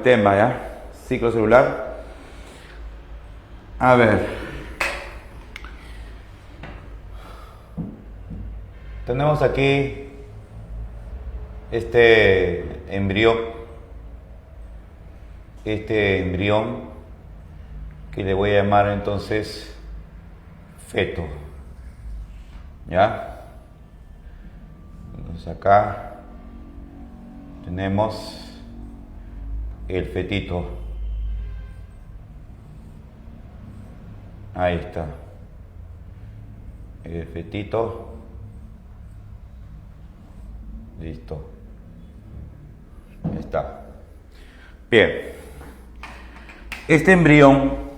el tema, ¿ya? Ciclo celular. A ver. Tenemos aquí este embrión. Este embrión que le voy a llamar entonces feto. ¿Ya? Entonces acá tenemos el fetito. Ahí está. El fetito. Listo. Ahí está. Bien. Este embrión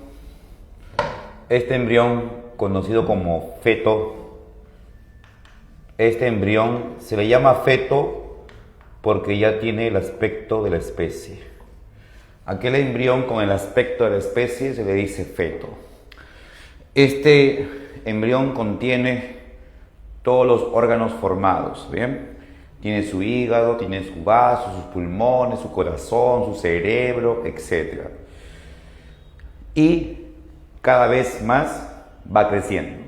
conocido como feto, este embrión se le llama feto porque ya tiene el aspecto de la especie. Aquel embrión con el aspecto de la especie se le dice feto. Este embrión contiene todos los órganos formados, ¿bien? Tiene su hígado, tiene su vaso, sus pulmones, su corazón, su cerebro, etc. Y cada vez más va creciendo.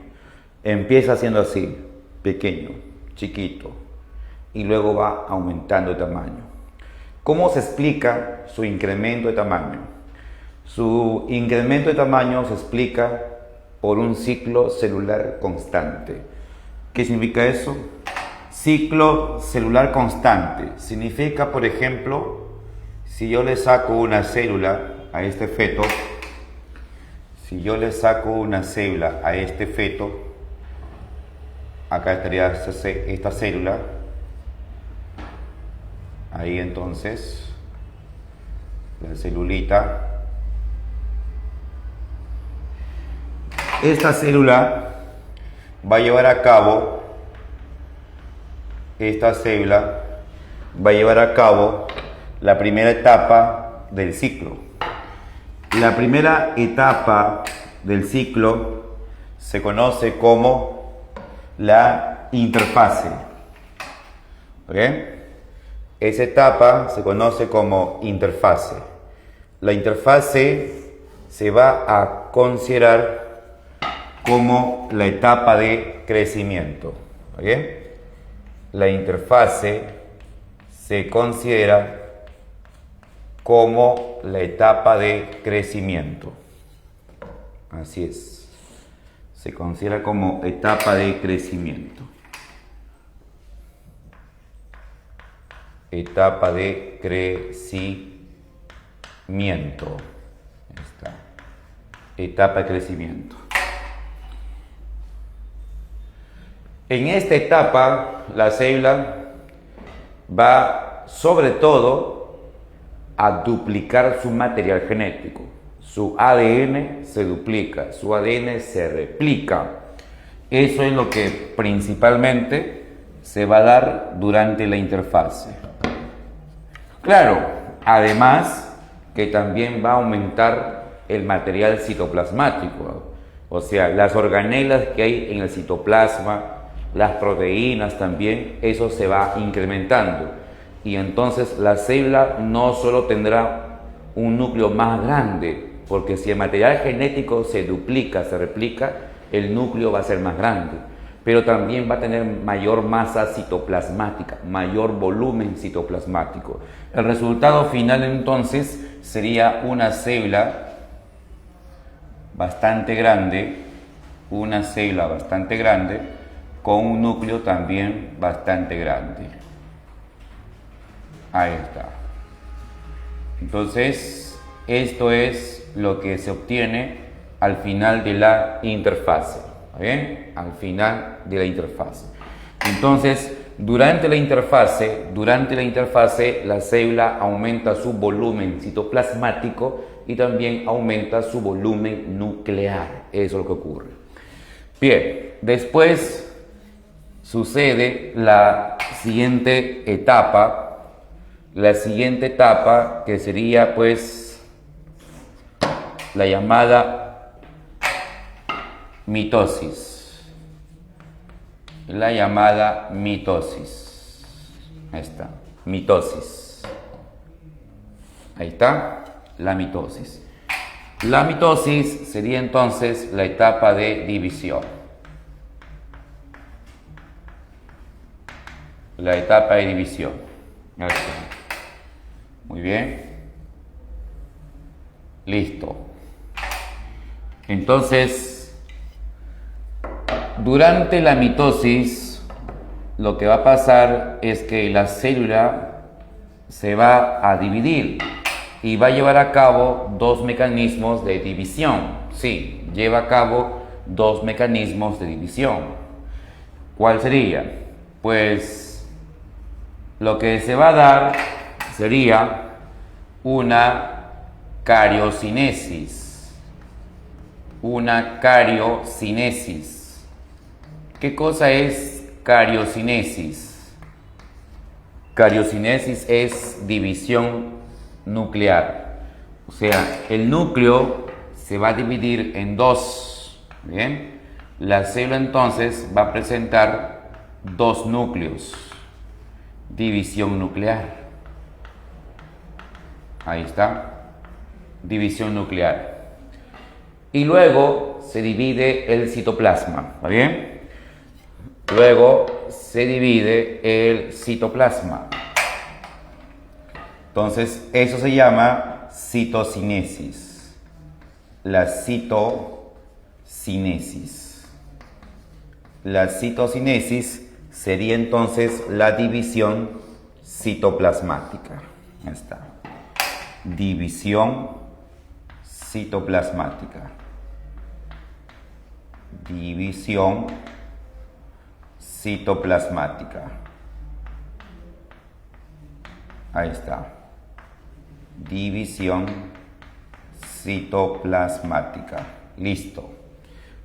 Empieza siendo así, pequeño, chiquito, y luego va aumentando de tamaño. ¿Cómo se explica su incremento de tamaño? Su incremento de tamaño se explica por un ciclo celular constante. ¿Qué significa eso? Ciclo celular constante. Significa, por ejemplo, si yo le saco una célula a este feto, acá estaría esta célula, ahí entonces, la celulita. Esta célula va a llevar a cabo, la primera etapa del ciclo. La primera etapa del ciclo se conoce como la interfase. ¿Ok? Esa etapa se conoce como interfase. La interfase se va a considerar como la etapa de crecimiento. ¿Ok? La interfase se considera como la etapa de crecimiento. Así es. Se considera como etapa de crecimiento. Etapa de crecimiento. Ahí está. Etapa de crecimiento. En esta etapa, la célula va sobre todo a duplicar su material genético. Su ADN se duplica, su ADN se replica. Eso es lo que principalmente se va a dar durante la interfase. Claro, además que también va a aumentar el material citoplasmático, o sea, las organelas que hay en el citoplasma, las proteínas también, eso se va incrementando. Y entonces la célula no solo tendrá un núcleo más grande, porque si el material genético se duplica, se replica, el núcleo va a ser más grande, pero también va a tener mayor masa citoplasmática, mayor volumen citoplasmático. El resultado final entonces sería una célula bastante grande, con un núcleo también bastante grande. Ahí está. Entonces, esto es lo que se obtiene al final de la interfase. ¿Bien? Al final de la interfase. Entonces, durante la interfase, la célula aumenta su volumen citoplasmático y también aumenta su volumen nuclear. Eso es lo que ocurre. Bien, después sucede la siguiente etapa. Que sería pues la llamada mitosis. Ahí está, mitosis. Ahí está, la mitosis. La mitosis sería entonces la etapa de división. La etapa de división. Ahí está. Muy bien. Listo. Entonces, durante la mitosis, lo que va a pasar es que la célula se va a dividir y va a llevar a cabo dos mecanismos de división. Sí, lleva a cabo dos mecanismos de división. ¿Cuál sería? Pues lo que se va a dar sería una cariocinesis. Una cariocinesis. ¿Qué cosa es cariocinesis? Cariocinesis es división nuclear. O sea, el núcleo se va a dividir en dos. ¿Bien? La célula entonces va a presentar dos núcleos. División nuclear. Ahí está. División nuclear. Y luego se divide el citoplasma. ¿Está bien? Luego se divide el citoplasma. Entonces, eso se llama citocinesis. La citocinesis. La citocinesis sería entonces la división citoplasmática. Ahí está. División citoplasmática. División citoplasmática. Ahí está. División citoplasmática. Listo.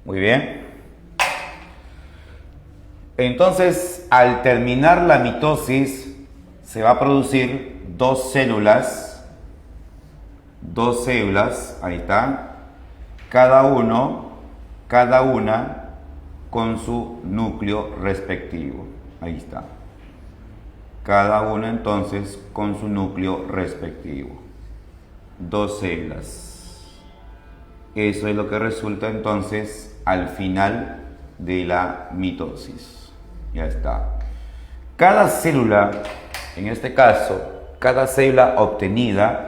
Muy bien. Entonces, al terminar la mitosis, se va a producir dos células, ahí está, cada una con su núcleo respectivo. Ahí está. Cada una entonces con su núcleo respectivo. Dos células. Eso es lo que resulta entonces al final de la mitosis. Ya está. Cada célula, en este caso, cada célula obtenida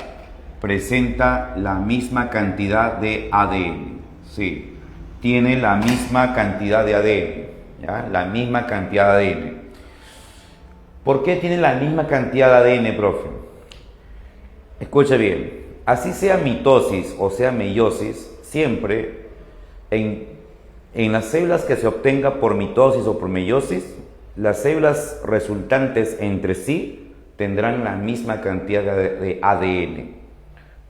presenta la misma cantidad de ADN. Sí, tiene la misma cantidad de ADN. ¿Ya? La misma cantidad de ADN. ¿Por qué tiene la misma cantidad de ADN, profe? Escucha bien. Así sea mitosis o sea meiosis, siempre en las células que se obtenga por mitosis o por meiosis, las células resultantes entre sí tendrán la misma cantidad de ADN.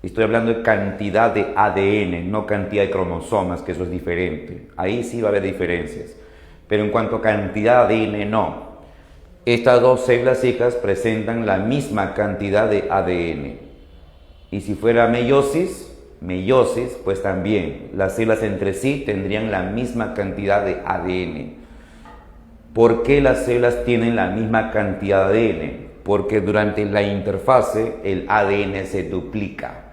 Estoy hablando de cantidad de ADN, no cantidad de cromosomas, que eso es diferente. Ahí sí va a haber diferencias. Pero en cuanto a cantidad de ADN, no. Estas dos células hijas presentan la misma cantidad de ADN. Y si fuera meiosis, pues también las células entre sí tendrían la misma cantidad de ADN. ¿Por qué las células tienen la misma cantidad de ADN? Porque durante la interfase el ADN se duplica.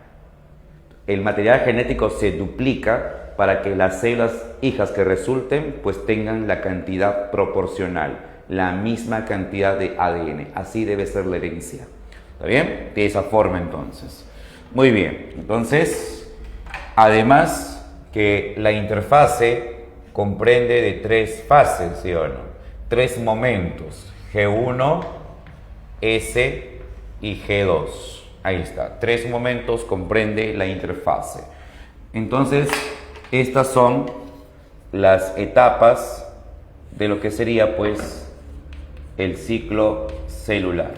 El material genético se duplica para que las células hijas que resulten pues tengan la cantidad proporcional, la misma cantidad de ADN. Así debe ser la herencia. ¿Está bien? De esa forma entonces. Muy bien. Entonces, además que la interfase comprende de tres fases, ¿sí o no? Tres momentos. G1, S y G2. Ahí está, tres momentos comprende la interfase. Entonces, estas son las etapas de lo que sería pues el ciclo celular.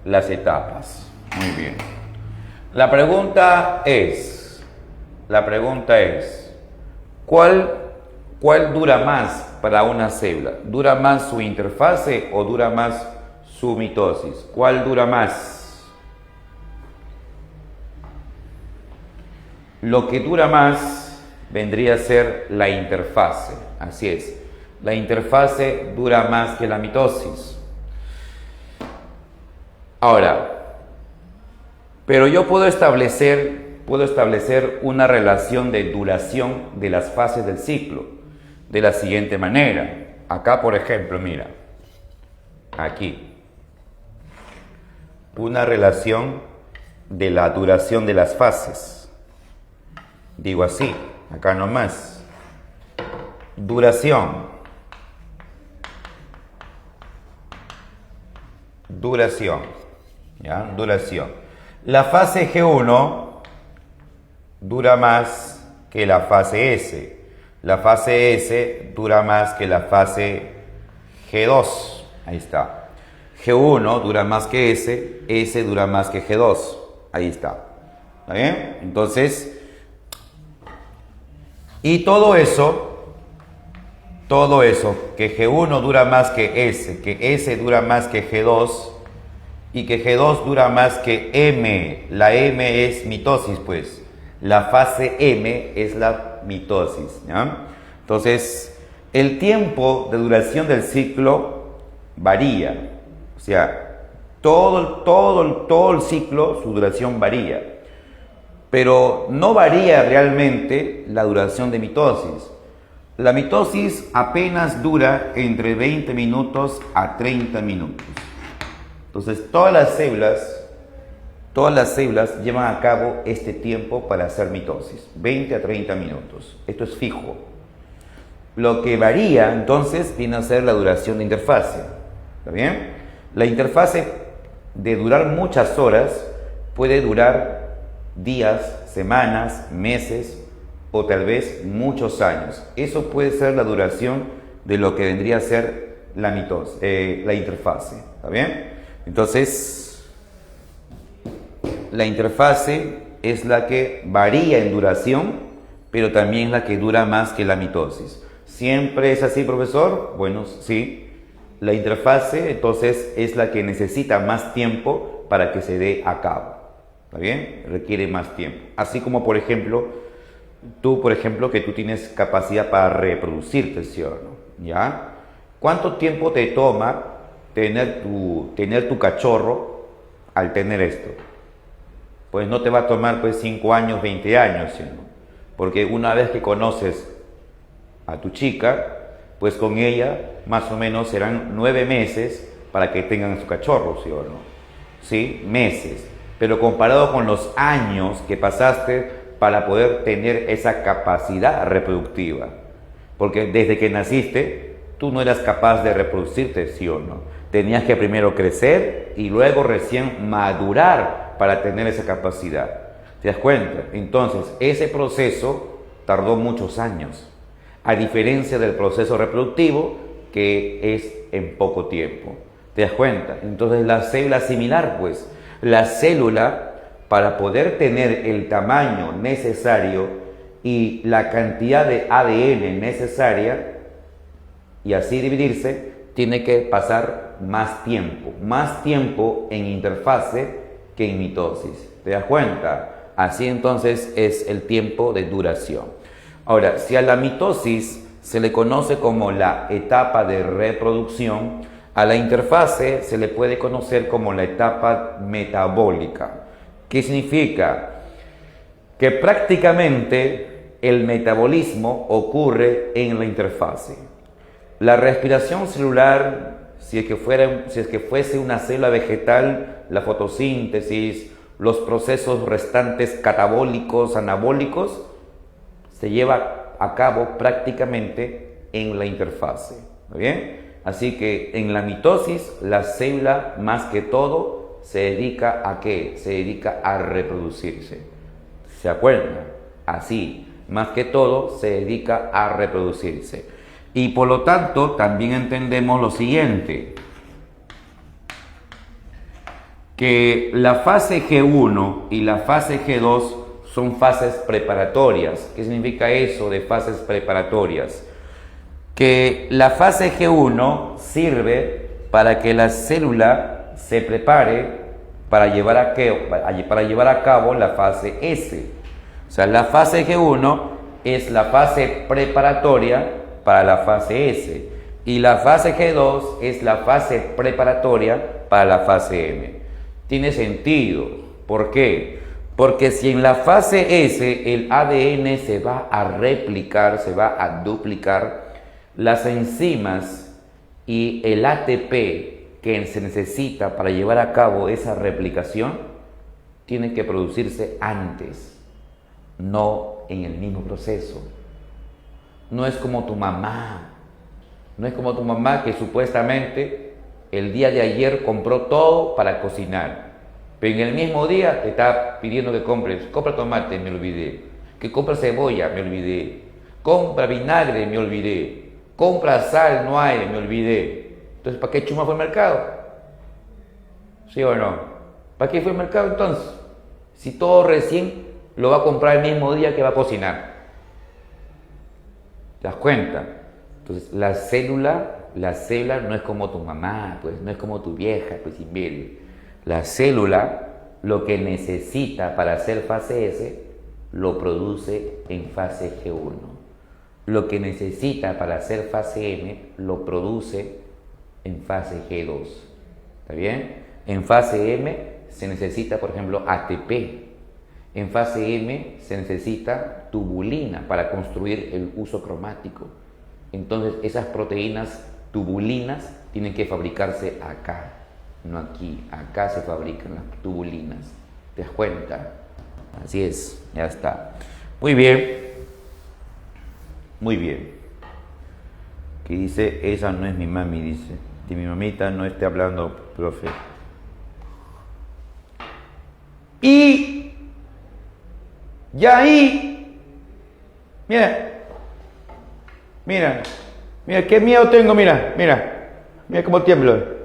Las etapas. Muy bien. La pregunta es, ¿cuál dura más para una célula? ¿Dura más su interfase o dura más su mitosis? ¿Cuál dura más? Lo que dura más vendría a ser la interfase, así es. La interfase dura más que la mitosis. Ahora, Pero yo puedo establecer una relación de duración de las fases del ciclo de la siguiente manera. Acá, por ejemplo, mira, aquí, una relación de la duración de las fases. Digo así, acá nomás. Duración. ¿Ya? Duración. La fase G1 dura más que la fase S. La fase S dura más que la fase G2. Ahí está. G1 dura más que S, S dura más que G2. Ahí está. ¿Está bien? Entonces, y todo eso, que G1 dura más que S dura más que G2, y que G2 dura más que M. La M es mitosis, pues. La fase M es la mitosis, ¿ya? Entonces, el tiempo de duración del ciclo varía. O sea, todo el ciclo, su duración varía. Pero no varía realmente la duración de mitosis. La mitosis apenas dura entre 20 minutos a 30 minutos. Entonces, todas las células llevan a cabo este tiempo para hacer mitosis, 20 a 30 minutos. Esto es fijo. Lo que varía, entonces, viene a ser la duración de interfase. ¿Está bien? La interfase, de durar muchas horas, puede durar días, semanas, meses o tal vez muchos años. Eso puede ser la duración de lo que vendría a ser la interfase. ¿Está bien? Entonces, la interfase es la que varía en duración, pero también es la que dura más que la mitosis. ¿Siempre es así, profesor? Bueno, sí. La interfase, entonces, es la que necesita más tiempo para que se dé a cabo. ¿Está bien? Requiere más tiempo. Así como, por ejemplo, que tú tienes capacidad para reproducirte, ¿sí o no? ¿Ya? ¿Cuánto tiempo te toma tener tu cachorro al tener esto? Pues no te va a tomar 5 años, 20 años, ¿sí? Porque una vez que conoces a tu chica, pues con ella más o menos serán 9 meses para que tengan su cachorro, ¿sí o no? ¿Sí? Meses. Pero comparado con los años que pasaste para poder tener esa capacidad reproductiva. Porque desde que naciste, tú no eras capaz de reproducirte, ¿sí o no? Tenías que primero crecer y luego recién madurar para tener esa capacidad. ¿Te das cuenta? Entonces, ese proceso tardó muchos años, a diferencia del proceso reproductivo, que es en poco tiempo. ¿Te das cuenta? Entonces, la célula es similar, pues. La célula, para poder tener el tamaño necesario y la cantidad de ADN necesaria, y así dividirse, tiene que pasar más tiempo en interfase que en mitosis. ¿Te das cuenta? Así entonces es el tiempo de duración. Ahora, si a la mitosis se le conoce como la etapa de reproducción, a la interfase se le puede conocer como la etapa metabólica. ¿Qué significa? Que prácticamente el metabolismo ocurre en la interfase. La respiración celular, si es que fuese una célula vegetal, la fotosíntesis, los procesos restantes catabólicos, anabólicos, se lleva a cabo prácticamente en la interfase. ¿Está bien? Así que en la mitosis, la célula más que todo se dedica ¿a qué? Se dedica a reproducirse. ¿Se acuerdan? Así, más que todo se dedica a reproducirse. Y por lo tanto, también entendemos lo siguiente, que la fase G1 y la fase G2 son fases preparatorias. ¿Qué significa eso de fases preparatorias? Que la fase G1 sirve para que la célula se prepare para llevar a cabo la fase S. O sea, la fase G1 es la fase preparatoria para la fase S y la fase G2 es la fase preparatoria para la fase M. Tiene sentido, ¿Por qué? Porque si en la fase S el ADN se va a replicar, se va a duplicar, las enzimas y el ATP que se necesita para llevar a cabo esa replicación tienen que producirse antes, no en el mismo proceso. No es como tu mamá, no es como tu mamá que supuestamente el día de ayer compró todo para cocinar, pero en el mismo día te está pidiendo que compra tomate, me olvidé, que compra cebolla, me olvidé, compra vinagre, me olvidé, compra sal, no hay, me olvidé. Entonces, ¿para qué chuma fue al mercado? ¿Sí o no? ¿Para qué fue al mercado entonces? Si todo recién lo va a comprar el mismo día que va a cocinar. ¿Te das cuenta? Entonces, la célula no es como tu mamá, pues, no es como tu vieja, pues, imbécil. La célula, lo que necesita para hacer fase S, lo produce en fase G1. Lo que necesita para hacer fase M, lo produce en fase G2. ¿Está bien? En fase M se necesita, por ejemplo, ATP. En fase M se necesita tubulina para construir el uso cromático. Entonces, esas proteínas tubulinas tienen que fabricarse acá, no aquí. Acá se fabrican las tubulinas. ¿Te das cuenta? Así es, ya está. Muy bien. Muy bien. Que dice, esa no es mi mami, dice. Que mi mamita no esté hablando, profe. Y ahí, mira, qué miedo tengo, mira cómo tiemblo.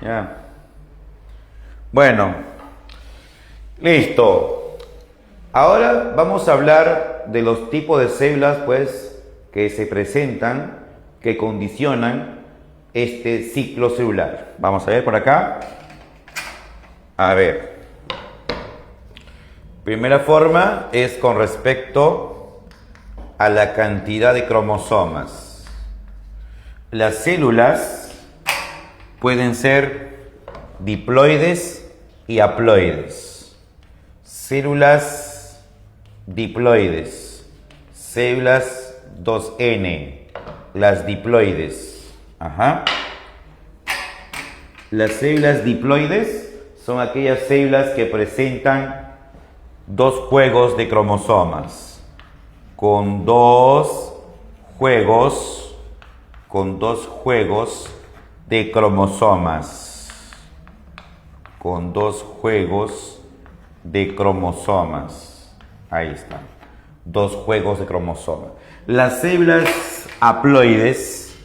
Ya. Bueno, listo. Ahora vamos a hablar de los tipos de células, pues, que se presentan, que condicionan este ciclo celular. Vamos a ver por acá. A ver. Primera forma es con respecto a la cantidad de cromosomas. Las células pueden ser diploides y haploides. Células diploides, células 2N, las diploides. Las células diploides son aquellas células que presentan dos juegos de cromosomas, con dos juegos de cromosomas, ahí está, dos juegos de cromosomas. Las células haploides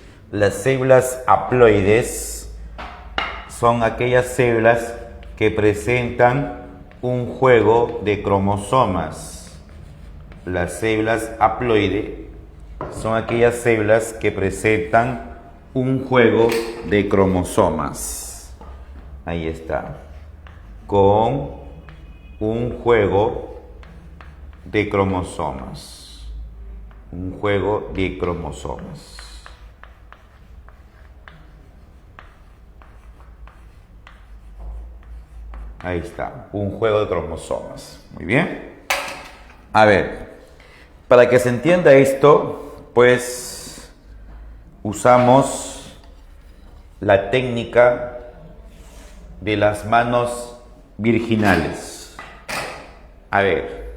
son aquellas células que presentan un juego de cromosomas. Las células haploides son aquellas células que presentan un juego de cromosomas. Ahí está. Con un juego de cromosomas. Un juego de cromosomas. Ahí está, un juego de cromosomas. Muy bien. A ver, para que se entienda esto, pues usamos la técnica de las manos virginales. A ver,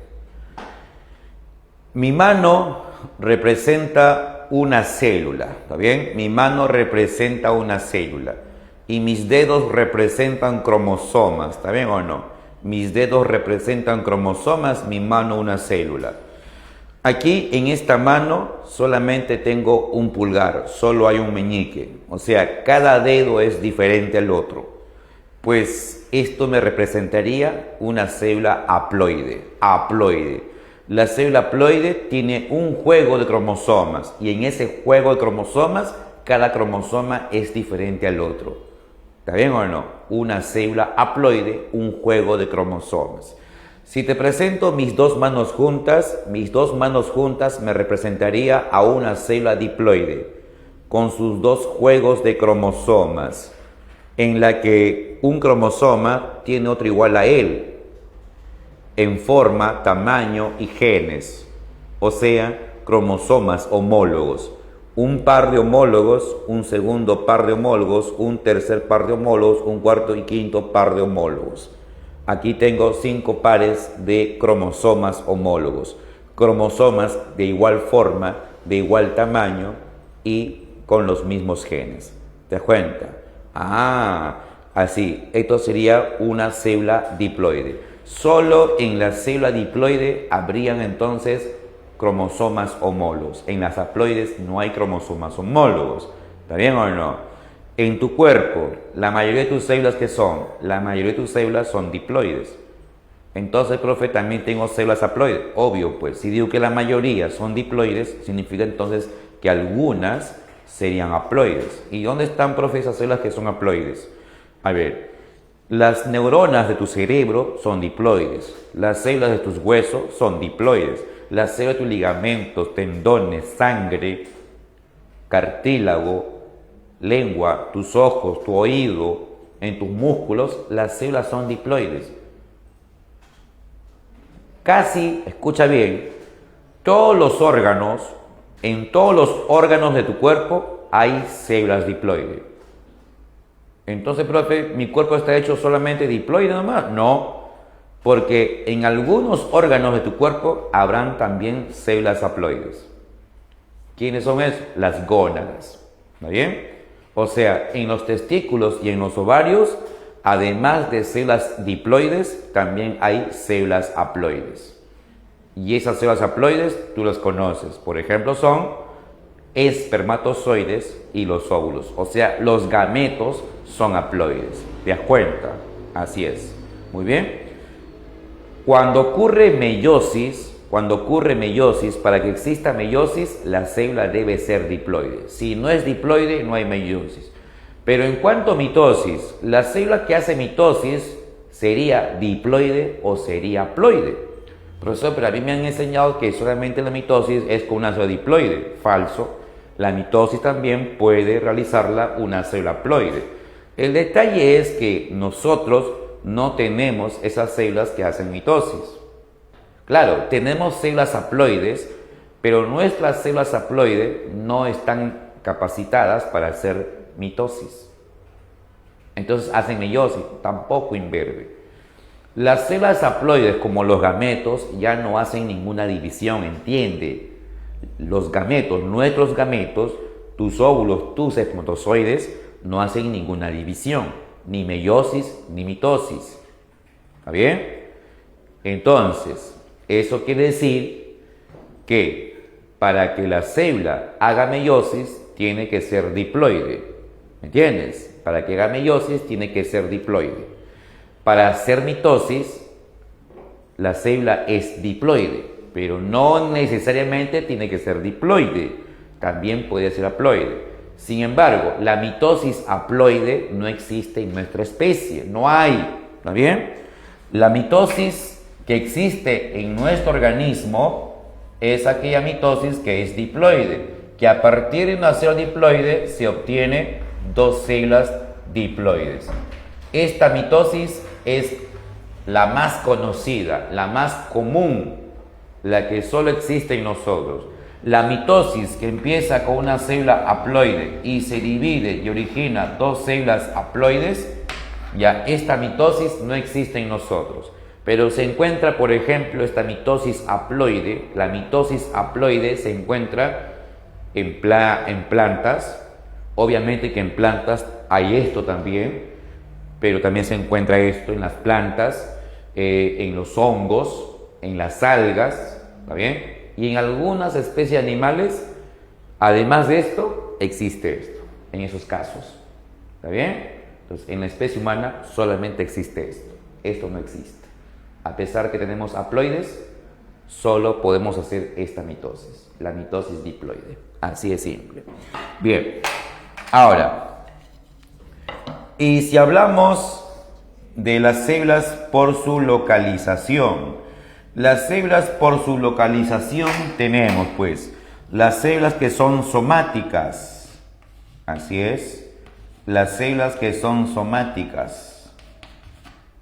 mi mano representa una célula, ¿está bien? Mi mano representa una célula. Y mis dedos representan cromosomas, ¿está bien o no? Mis dedos representan cromosomas, mi mano una célula. Aquí en esta mano solamente tengo un pulgar, solo hay un meñique. O sea, cada dedo es diferente al otro. Pues esto me representaría una célula haploide. La célula haploide tiene un juego de cromosomas y en ese juego de cromosomas cada cromosoma es diferente al otro. ¿Está bien o no? Una célula haploide, un juego de cromosomas. Si te presento mis dos manos juntas me representaría a una célula diploide con sus dos juegos de cromosomas. en la que un cromosoma tiene otro igual a él, en forma, tamaño y genes, o sea, cromosomas homólogos. Un par de homólogos, un segundo par de homólogos, un tercer par de homólogos, un cuarto y quinto par de homólogos. Aquí tengo 5 pares de cromosomas homólogos, cromosomas de igual forma, de igual tamaño y con los mismos genes. ¿Te das cuenta? Así, esto sería una célula diploide. Solo en la célula diploide habrían entonces cromosomas homólogos. En las haploides no hay cromosomas homólogos. ¿Está bien o no? En tu cuerpo, la mayoría de tus células, ¿qué son? La mayoría de tus células son diploides. Entonces, profe, también tengo células haploides. Obvio, pues, si digo que la mayoría son diploides, significa entonces que algunas serían haploides. ¿Y dónde están, profe, esas células que son haploides? A ver, las neuronas de tu cerebro son diploides. Las células de tus huesos son diploides. Las células de tus ligamentos, tendones, sangre, cartílago, lengua, tus ojos, tu oído, en tus músculos, las células son diploides. Casi, escucha bien, todos los órganos, en todos los órganos de tu cuerpo hay células diploides. Entonces, profe, ¿mi cuerpo está hecho solamente diploide nomás? No, porque en algunos órganos de tu cuerpo habrán también células haploides. ¿Quiénes son esos? Las gónadas. ¿Está bien? O sea, en los testículos y en los ovarios, además de células diploides, también hay células haploides. Y esas células haploides tú las conoces. Por ejemplo, son espermatozoides y los óvulos. O sea, los gametos son haploides. ¿Te das cuenta? Así es. Muy bien. Cuando ocurre meiosis, para que exista meiosis, la célula debe ser diploide. Si no es diploide, no hay meiosis. Pero en cuanto a mitosis, la célula que hace mitosis sería diploide o sería haploide. Profesor, pero a mí me han enseñado que solamente la mitosis es con una célula diploide. Falso. La mitosis también puede realizarla una célula haploide. El detalle es que nosotros no tenemos esas células que hacen mitosis. Claro, tenemos células haploides, pero nuestras células haploides no están capacitadas para hacer mitosis. Entonces hacen meiosis, tampoco imberbe. Las células haploides, como los gametos, ya no hacen ninguna división, ¿entiende? Los gametos, nuestros gametos, tus óvulos, tus espermatozoides, no hacen ninguna división, ni meiosis ni mitosis. ¿Está bien? Entonces, eso quiere decir que para que la célula haga meiosis, tiene que ser diploide. ¿Me entiendes? Para que haga meiosis, tiene que ser diploide. Para hacer mitosis, la célula es diploide, pero no necesariamente tiene que ser diploide. También puede ser haploide. Sin embargo, la mitosis haploide no existe en nuestra especie, no hay. ¿Está bien? La mitosis que existe en nuestro organismo es aquella mitosis que es diploide, que a partir de una célula diploide se obtiene 2 células diploides. Esta mitosis es la más conocida, la más común, la que solo existe en nosotros. La mitosis que empieza con una célula haploide y se divide y origina 2 células haploides, ya esta mitosis no existe en nosotros. Pero se encuentra, por ejemplo, esta mitosis haploide. La mitosis haploide se encuentra en plantas. Obviamente que en plantas hay esto también, pero también se encuentra esto en las plantas, en los hongos, en las algas, ¿está bien? Y en algunas especies de animales, además de esto, existe esto, en esos casos, ¿está bien? Entonces, en la especie humana solamente existe esto no existe. A pesar que tenemos haploides, solo podemos hacer esta mitosis, la mitosis diploide. Así de simple. Bien, ahora, y si hablamos de las células por su localización, las células por su localización tenemos pues las células que son somáticas, así es, las células que son somáticas.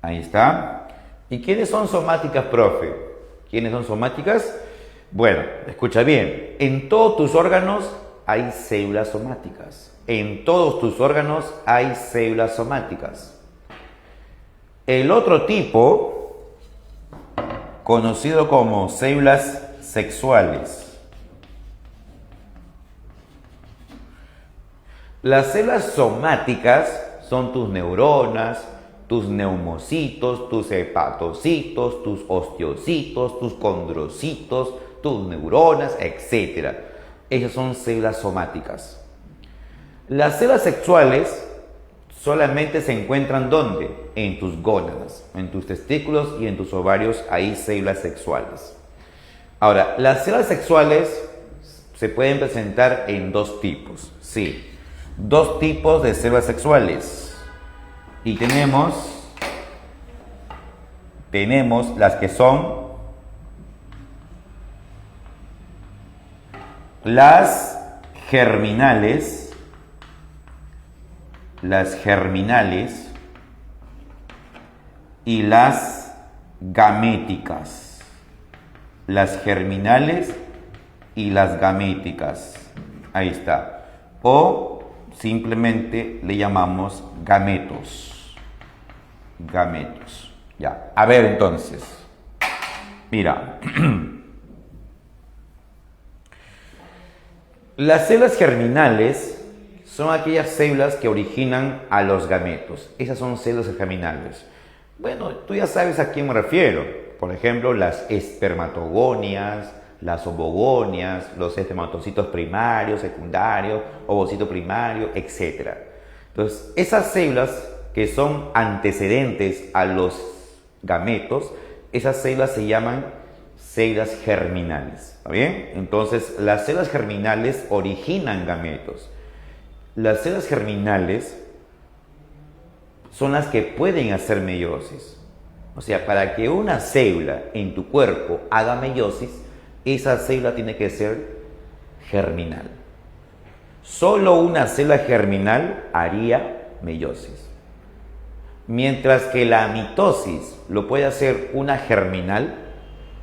Ahí está. ¿Y quiénes son somáticas, profe? ¿Quiénes son somáticas? Bueno, escucha bien. En todos tus órganos hay células somáticas. En todos tus órganos hay células somáticas. El otro tipo, conocido como células sexuales. Las células somáticas son tus neuronas, tus neumocitos, tus hepatocitos, tus osteocitos, tus condrocitos, tus neuronas, etc. Esas son células somáticas. Las células sexuales solamente se encuentran ¿dónde? En tus gónadas, en tus testículos y en tus ovarios hay células sexuales. Ahora, las células sexuales se pueden presentar en dos tipos, sí. Dos tipos de células sexuales. Y tenemos las que son las germinales, y las gaméticas. Las germinales y las gaméticas. Ahí está. O simplemente le llamamos gametos. Gametos. Ya. A ver entonces. Mira. Las células germinales son aquellas células que originan a los gametos. Esas son células germinales. Bueno, tú ya sabes a quién me refiero. Por ejemplo, las espermatogonias, las ovogonias, los espermatocitos primarios, secundarios, ovocito primario, etc. Entonces, esas células que son antecedentes a los gametos, esas células se llaman células germinales. ¿Está bien? Entonces, las células germinales originan gametos. Las células germinales son las que pueden hacer meiosis. O sea, para que una célula en tu cuerpo haga meiosis, esa célula tiene que ser germinal. Solo una célula germinal haría meiosis. Mientras que la mitosis lo puede hacer una germinal,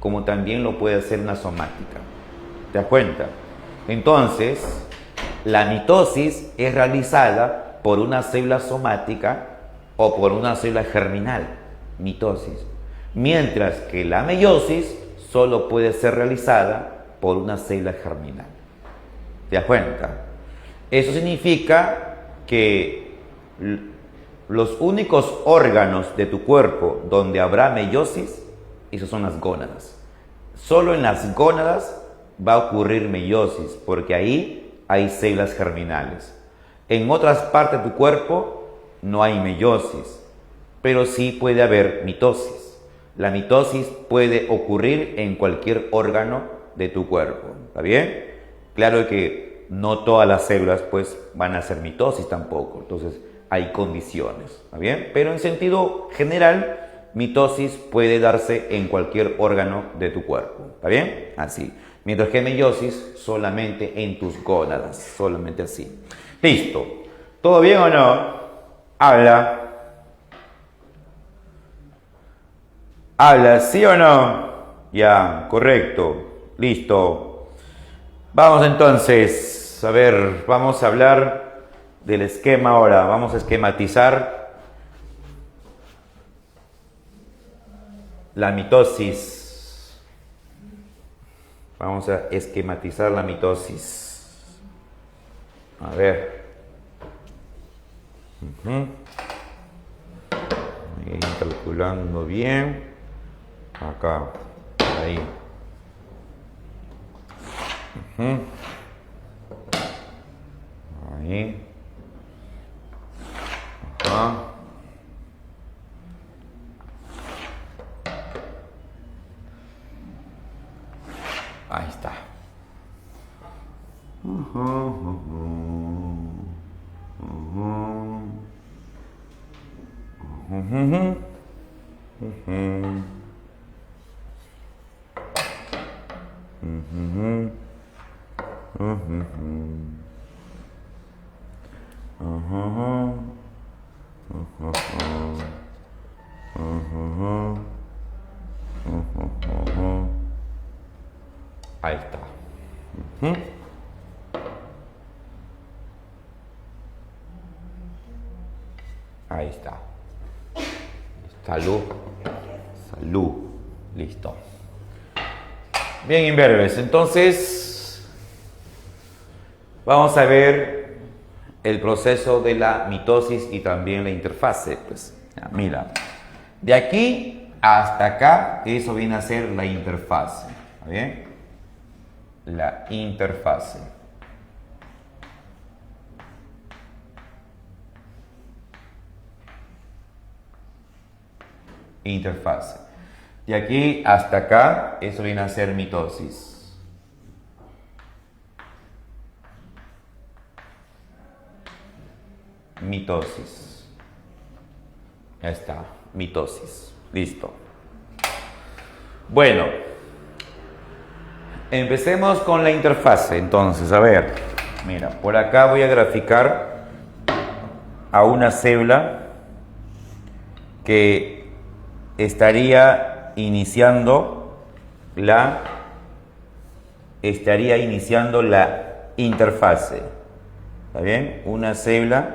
como también lo puede hacer una somática. ¿Te das cuenta? Entonces, la mitosis es realizada por una célula somática o por una célula germinal, mitosis. Mientras que la meiosis solo puede ser realizada por una célula germinal. ¿Te das cuenta? Eso significa que los únicos órganos de tu cuerpo donde habrá meiosis, esos son las gónadas. Solo en las gónadas va a ocurrir meiosis, porque ahí hay células germinales. En otras partes de tu cuerpo no hay meiosis, pero sí puede haber mitosis. La mitosis puede ocurrir en cualquier órgano de tu cuerpo. ¿Está bien? Claro que no todas las células pues van a hacer mitosis tampoco. Entonces hay condiciones. ¿Está bien? Pero en sentido general, mitosis puede darse en cualquier órgano de tu cuerpo. ¿Está bien? Así. Mientras que meiosis solamente en tus gónadas. Solamente así. Listo. ¿Todo bien o no? Habla. Habla, ¿sí o no? Ya, correcto. Listo. Vamos entonces, a ver, vamos a hablar del esquema ahora. Vamos a esquematizar la mitosis. Vamos a esquematizar la mitosis. A ver. Calculando bien. Acá, ahí. Ahí. Ajá. Ahí está. Ujú, ujú, ujú, ujú, ujú. Ahí está. Ujú. Ahí está. Salud. Salud. Listo. Bien, imberbes. Entonces, vamos a ver el proceso de la mitosis y también la interfase. Pues, ya, mira, de aquí hasta acá, eso viene a ser la interfase. ¿Está bien? La interfase. Interfase. De aquí hasta acá, eso viene a ser mitosis. Mitosis. Ya está, mitosis. Listo. Bueno, empecemos con la interfase. Entonces, a ver, mira, por acá voy a graficar a una célula que estaría iniciando la interfase. ¿Está bien? Una célula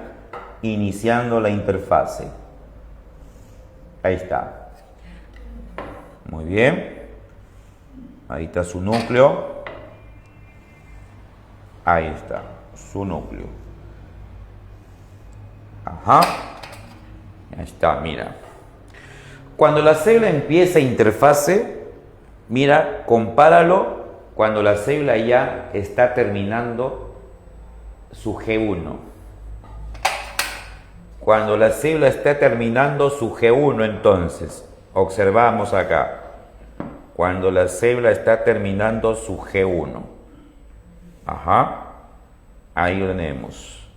iniciando la interfase. Ahí está. Muy bien. Ahí está su núcleo. Ahí está su núcleo. Ajá. Ahí está, mira. Cuando la célula empieza interfase, mira, compáralo cuando la célula ya está terminando su G1. Cuando la célula está terminando su G1, entonces, observamos acá. Cuando la célula está terminando su G1. Ajá. Ahí lo tenemos.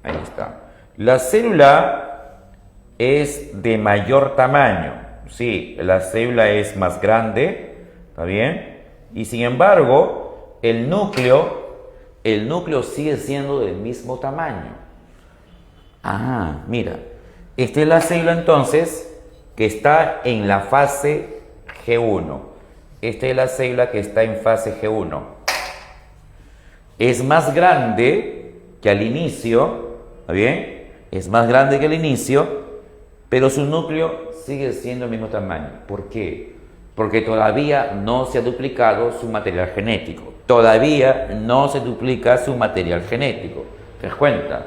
Ahí está. La célula es de mayor tamaño. Sí, la célula es más grande. ¿Está bien? Y sin embargo, el núcleo sigue siendo del mismo tamaño. Ah, mira. Esta es la célula entonces que está en la fase G1. Esta es la célula que está en fase G1. Es más grande que al inicio, ¿está bien? Es más grande que al inicio, pero su núcleo sigue siendo el mismo tamaño. ¿Por qué? Porque todavía no se ha duplicado su material genético. Todavía no se duplica su material genético. ¿Te das cuenta?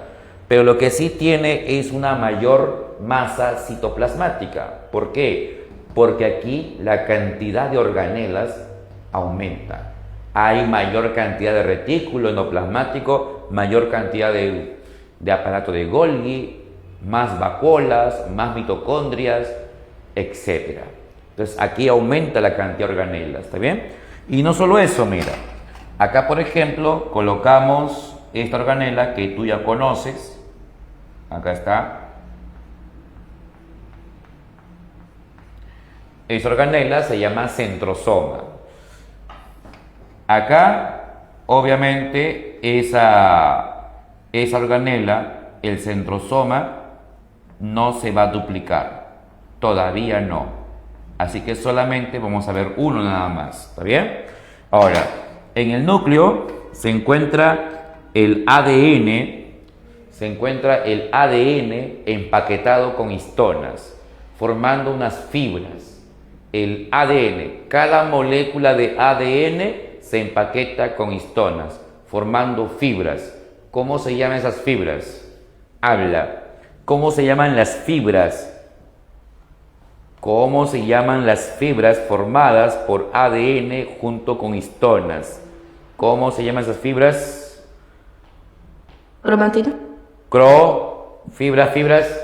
Pero lo que sí tiene es una mayor masa citoplasmática. ¿Por qué? Porque aquí la cantidad de organelas aumenta. Hay mayor cantidad de retículo endoplasmático, mayor cantidad de aparato de Golgi, más vacuolas, más mitocondrias, etc. Entonces aquí aumenta la cantidad de organelas, ¿está bien? Y no solo eso, mira. Acá, por ejemplo, colocamos esta organela que tú ya conoces. Acá está. Esa organela se llama centrosoma. Acá, obviamente, esa organela, el centrosoma, no se va a duplicar. Todavía no. Así que solamente vamos a ver uno nada más. ¿Está bien? Ahora, en el núcleo se encuentra el ADN. Se encuentra el ADN empaquetado con histonas, formando unas fibras. El ADN, cada molécula de ADN se empaqueta con histonas, formando fibras. ¿Cómo se llaman esas fibras? Habla. ¿Cómo se llaman las fibras? ¿Cómo se llaman las fibras formadas por ADN junto con histonas? ¿Cómo se llaman esas fibras? Cromatina. Fibras.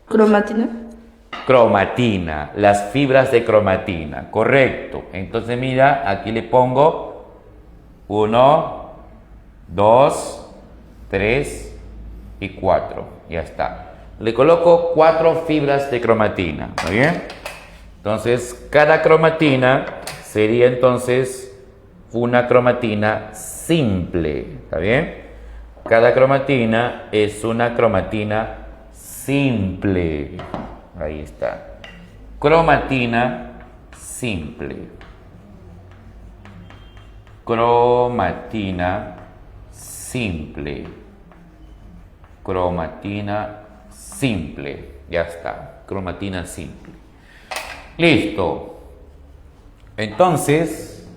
Cromatina. Cromatina, las fibras de cromatina, correcto. Entonces mira, aquí le pongo 1, 2, 3 y 4. Ya está. Le coloco 4 fibras de cromatina, ¿está bien? Entonces, cada cromatina sería entonces una cromatina simple, ¿está bien? Cada cromatina es una cromatina simple. Ahí está. Cromatina simple. Cromatina simple. Cromatina simple. Ya está. Cromatina simple. Listo. Entonces,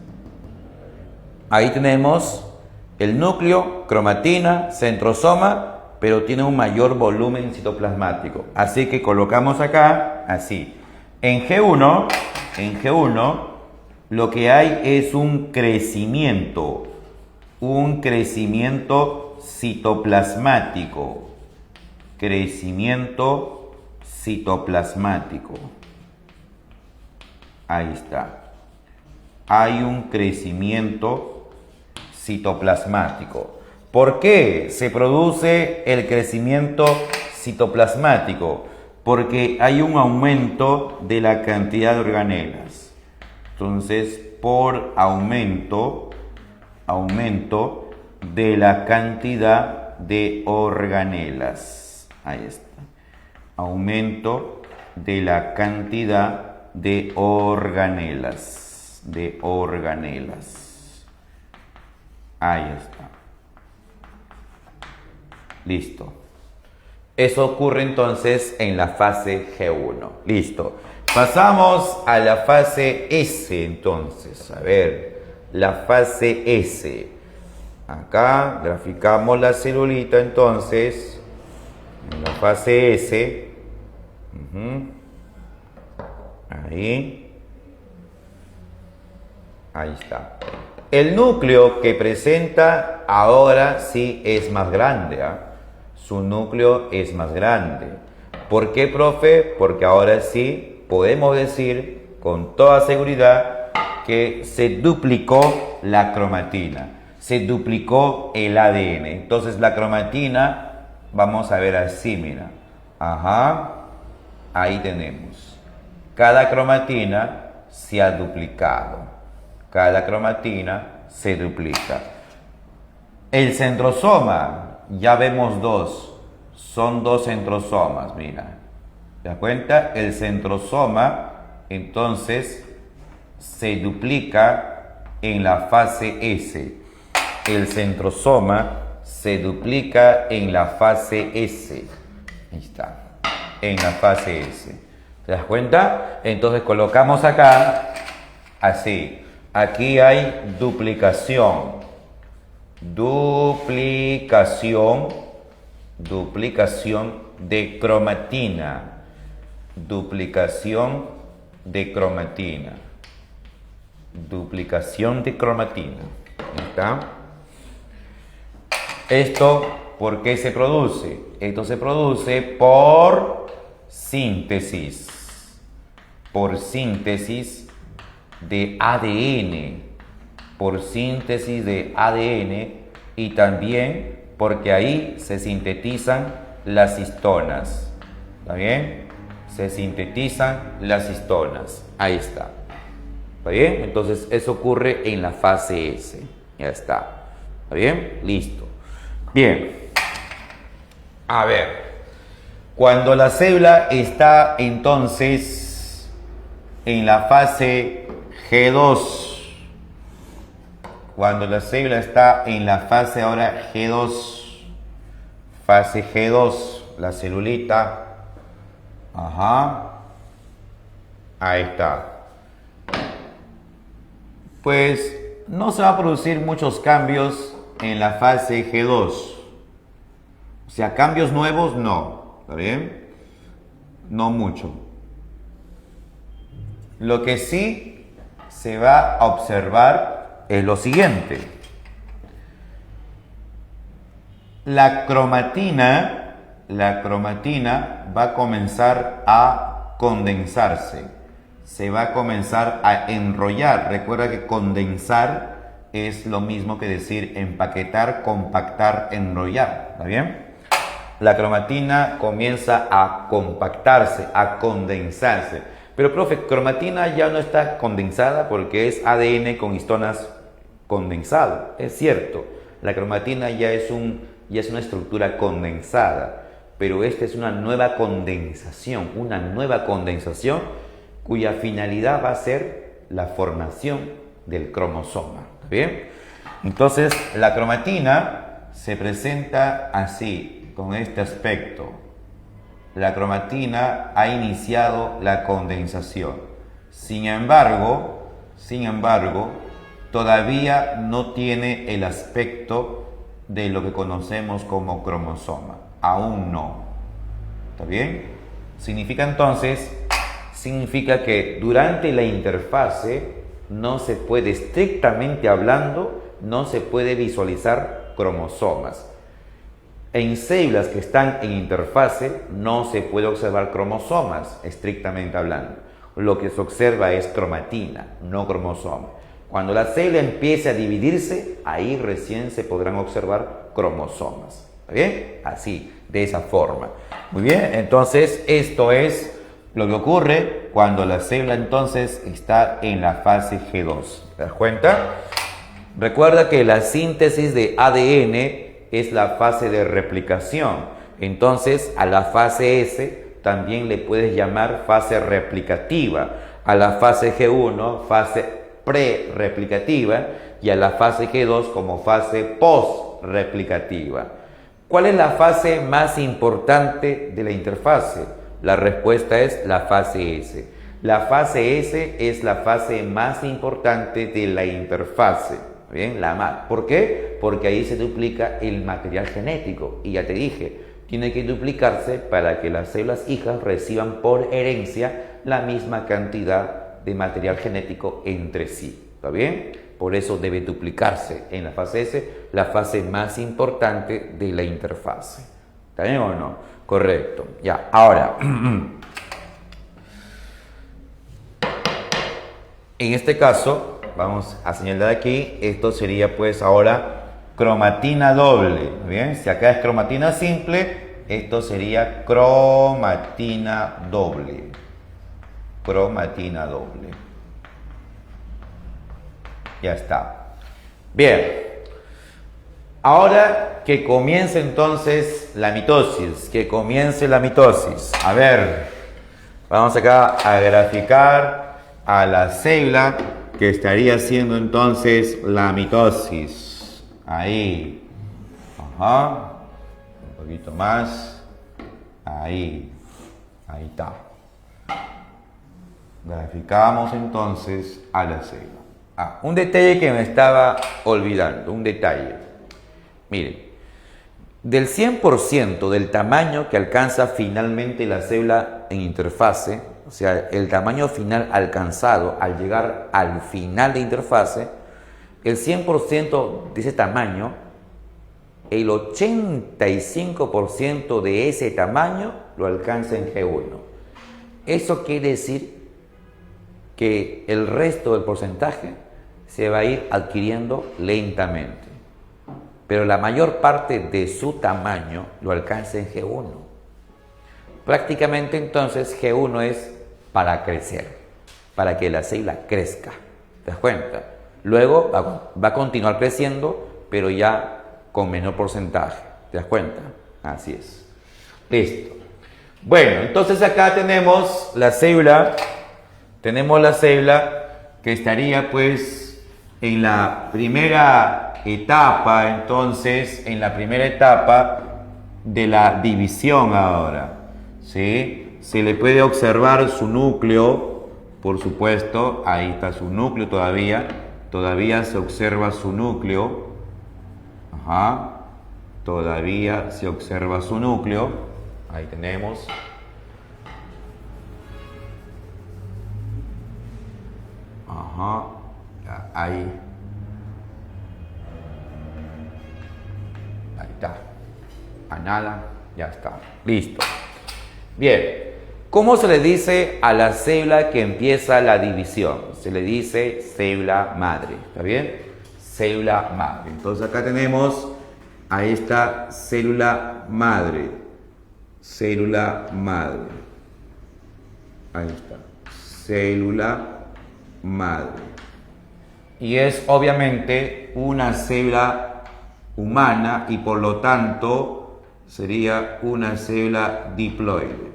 ahí tenemos el núcleo, cromatina, centrosoma, pero tiene un mayor volumen citoplasmático. Así que colocamos acá, así. En G1, lo que hay es un crecimiento citoplasmático. Crecimiento citoplasmático. Ahí está. Hay un crecimiento citoplasmático. ¿Por qué se produce el crecimiento citoplasmático? Porque hay un aumento de la cantidad de organelas. Entonces, por aumento de la cantidad de organelas. Ahí está. Aumento de la cantidad de organelas. Ahí está. Listo. Eso ocurre entonces en la fase G1. Listo. Pasamos a la fase S entonces. A ver, la fase S. Acá graficamos la celulita entonces. En la fase S. Ahí está. El núcleo que presenta ahora sí es más grande. Su núcleo es más grande. ¿Por qué, profe? Porque ahora sí podemos decir con toda seguridad que se duplicó la cromatina. Se duplicó el ADN. Entonces la cromatina, vamos a ver así, mira. Ahí tenemos. Cada cromatina se ha duplicado. Cada cromatina se duplica. El centrosoma, ya vemos dos. Son dos centrosomas, mira. ¿Te das cuenta? El centrosoma, entonces, se duplica en la fase S. El centrosoma se duplica en la fase S. Ahí está. En la fase S. ¿Te das cuenta? Entonces colocamos acá, así. Aquí hay duplicación. Duplicación de cromatina. Duplicación de cromatina. Duplicación de cromatina. ¿Está? ¿Esto por qué se produce? Esto se produce por síntesis. Por síntesis de ADN. Por síntesis de ADN y también porque ahí se sintetizan las histonas. ¿Está bien? Se sintetizan las histonas. Ahí está. ¿Está bien? Entonces eso ocurre en la fase S. Ya está. ¿Está bien? Listo. Bien. A ver. Cuando la célula está entonces en la fase G2. Cuando la célula está en la fase ahora G2. Fase G2. La celulita. Ahí está. Pues no se va a producir muchos cambios en la fase G2. O sea, cambios nuevos no. ¿Está bien? No mucho. Lo que sí se va a observar es lo siguiente. La cromatina va a comenzar a condensarse. Se va a comenzar a enrollar. Recuerda que condensar es lo mismo que decir empaquetar, compactar, enrollar. ¿Está bien? La cromatina comienza a compactarse, a condensarse. Pero, profe, cromatina ya no está condensada porque es ADN con histonas condensado. Es cierto, la cromatina ya es un y es una estructura condensada. Pero esta es una nueva condensación cuya finalidad va a ser la formación del cromosoma. ¿Está bien? Entonces, la cromatina se presenta así, con este aspecto. La cromatina ha iniciado la condensación. Sin embargo, todavía no tiene el aspecto de lo que conocemos como cromosoma. Aún no. ¿Está bien? Significa que durante la interfase no se puede, estrictamente hablando, no se puede visualizar cromosomas. En células que están en interfase no se puede observar cromosomas, estrictamente hablando. Lo que se observa es cromatina, no cromosoma. Cuando la célula empiece a dividirse, ahí recién se podrán observar cromosomas. ¿Está bien? Así, de esa forma. Muy bien, entonces esto es lo que ocurre cuando la célula entonces está en la fase G2. ¿Te das cuenta? Recuerda que la síntesis de ADN es la fase de replicación. Entonces, a la fase S también le puedes llamar fase replicativa. A la fase G1, fase pre-replicativa, y a la fase G2 como fase post-replicativa. ¿Cuál es la fase más importante de la interfase? La respuesta es la fase S. La fase S es la fase más importante de la interfase. ¿Bien? ¿Por qué? Porque ahí se duplica el material genético. Y ya te dije, tiene que duplicarse para que las células hijas reciban por herencia la misma cantidad de material genético entre sí. ¿Está bien? Por eso debe duplicarse en la fase S, la fase más importante de la interfase. ¿Está bien o no? Correcto. Ya, ahora, en este caso, vamos a señalar aquí, esto sería pues ahora cromatina doble. ¿Bien? Si acá es cromatina simple, esto sería cromatina doble. Cromatina doble. Ya está. Bien. Ahora que comience entonces la mitosis. Que comience la mitosis. A ver. Vamos acá a graficar a la célula que estaría haciendo entonces la mitosis. Ahí. Ajá. Un poquito más. Ahí. Ahí está. Graficamos entonces a la célula. Un detalle que me estaba olvidando, un detalle. Miren, del 100% del tamaño que alcanza finalmente la célula en interfase, o sea, el tamaño final alcanzado al llegar al final de interfase, el 100% de ese tamaño, el 85% de ese tamaño lo alcanza en G1. Eso quiere decir que el resto del porcentaje se va a ir adquiriendo lentamente, pero la mayor parte de su tamaño lo alcanza en G1. Prácticamente entonces G1 es para crecer, para que la célula crezca. ¿Te das cuenta? Luego va a continuar creciendo, pero ya con menor porcentaje. ¿Te das cuenta? Así es. Listo. Bueno, entonces acá tenemos la célula. Tenemos la célula que estaría pues en la primera etapa, entonces, en la primera etapa de la división ahora. ¿Sí? Se le puede observar su núcleo, por supuesto, ahí está su núcleo todavía se observa su núcleo. Ajá. Todavía se observa su núcleo. Ahí tenemos. Ajá. Ahí. Ahí está. A nada. Ya está. Listo. Bien. ¿Cómo se le dice a la célula que empieza la división? Se le dice célula madre. ¿Está bien? Célula madre. Entonces acá tenemos a esta célula madre. Célula madre. Ahí está. Célula madre. Y es obviamente una célula humana y por lo tanto sería una célula diploide.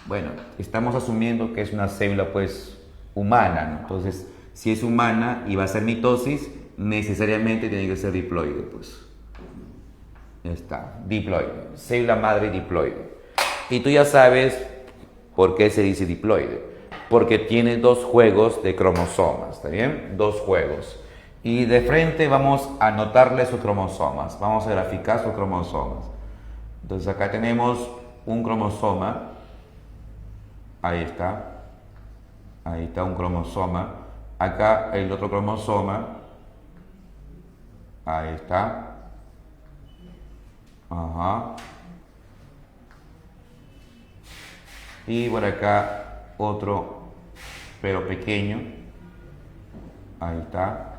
Bueno, estamos asumiendo que es una célula pues humana, ¿no? Entonces, si es humana y va a ser mitosis, necesariamente tiene que ser diploide, pues. Ya está, diploide, célula madre diploide. Y tú ya sabes por qué se dice diploide, porque tiene dos juegos de cromosomas, ¿está bien? Dos juegos. Y de frente vamos a anotarle sus cromosomas, vamos a graficar sus cromosomas. Entonces acá tenemos un cromosoma, ahí está un cromosoma, acá el otro cromosoma, ahí está, ajá, y por acá otro, pero pequeño, ahí está,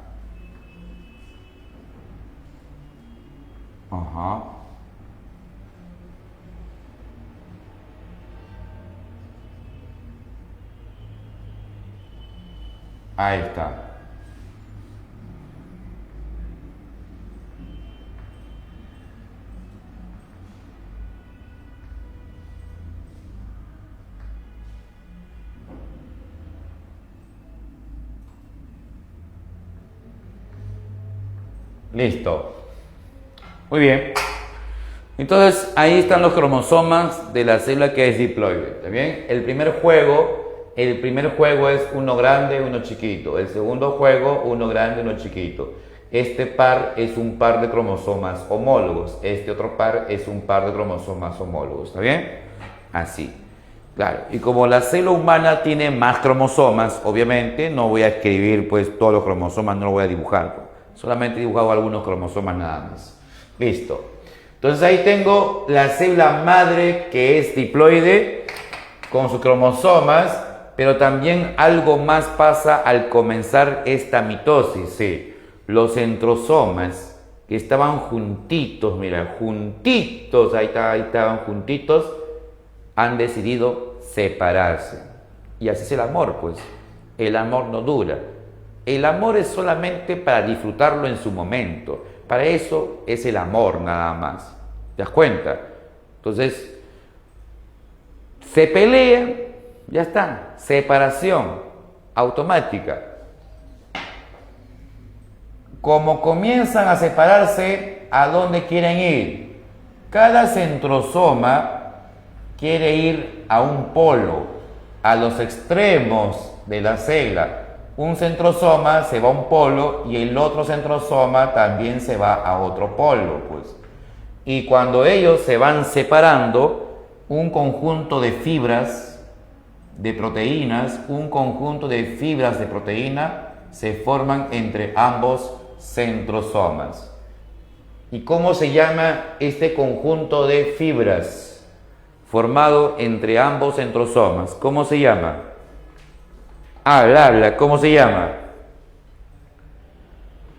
ajá, ahí está. Listo. Muy bien. Entonces, ahí están los cromosomas de la célula que es diploide. ¿Está bien? El primer juego es uno grande, uno chiquito. El segundo juego, uno grande, uno chiquito. Este par es un par de cromosomas homólogos. Este otro par es un par de cromosomas homólogos. ¿Está bien? Así. Claro. Y como la célula humana tiene más cromosomas, obviamente, no voy a escribir pues todos los cromosomas, no lo voy a dibujar. Pues. Solamente he dibujado algunos cromosomas nada más. Listo. Entonces ahí tengo la célula madre que es diploide con sus cromosomas, pero también algo más pasa al comenzar esta mitosis. Sí. Los centrosomas que estaban juntitos, mira, juntitos, ahí estaban juntitos, han decidido separarse. Y así es el amor, pues. El amor no dura. El amor es solamente para disfrutarlo en su momento. Para eso es el amor nada más. ¿Te das cuenta? Entonces, se pelean, ya está. Separación automática. Como comienzan a separarse, ¿a dónde quieren ir? Cada centrosoma quiere ir a un polo, a los extremos de la célula. Un centrosoma se va a un polo y el otro centrosoma también se va a otro polo, pues. Y cuando ellos se van separando, un conjunto de fibras de proteínas, se forman entre ambos centrosomas. ¿Y cómo se llama este conjunto de fibras formado entre ambos centrosomas? ¿Cómo se llama? Habla, ¿cómo se llama?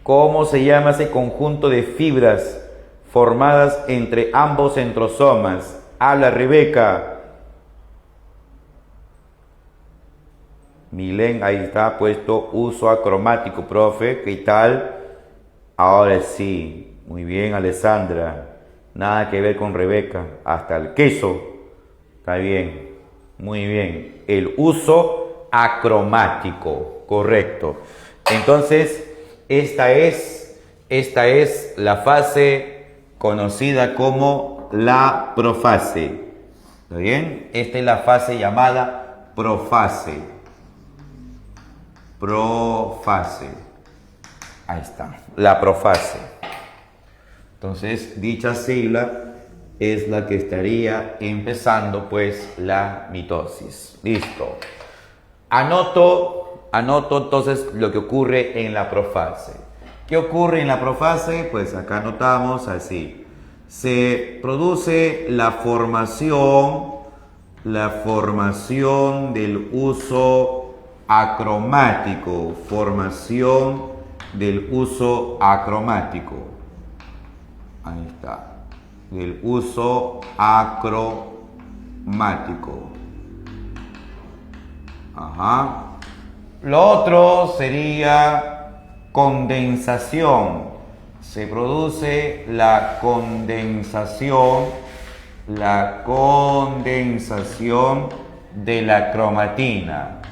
¿Cómo se llama ese conjunto de fibras formadas entre ambos centrosomas? Habla, Rebeca. Milen, ahí está puesto uso acromático, profe. ¿Qué tal? Ahora sí. Muy bien, Alessandra. Nada que ver con Rebeca. Hasta el queso. Está bien. Muy bien. El uso acromático, correcto. Entonces, esta es la fase conocida como la profase. ¿Está bien? Esta es la fase llamada profase. Profase. Ahí está, la profase. Entonces, dicha célula es la que estaría empezando pues la mitosis. Listo. Anoto entonces lo que ocurre en la profase. ¿Qué ocurre en la profase? Pues acá anotamos así. Se produce la formación del uso acromático. Formación del uso acromático. Ahí está. Del uso acromático. Ajá. Lo otro sería condensación. se produce la condensación de la cromatina.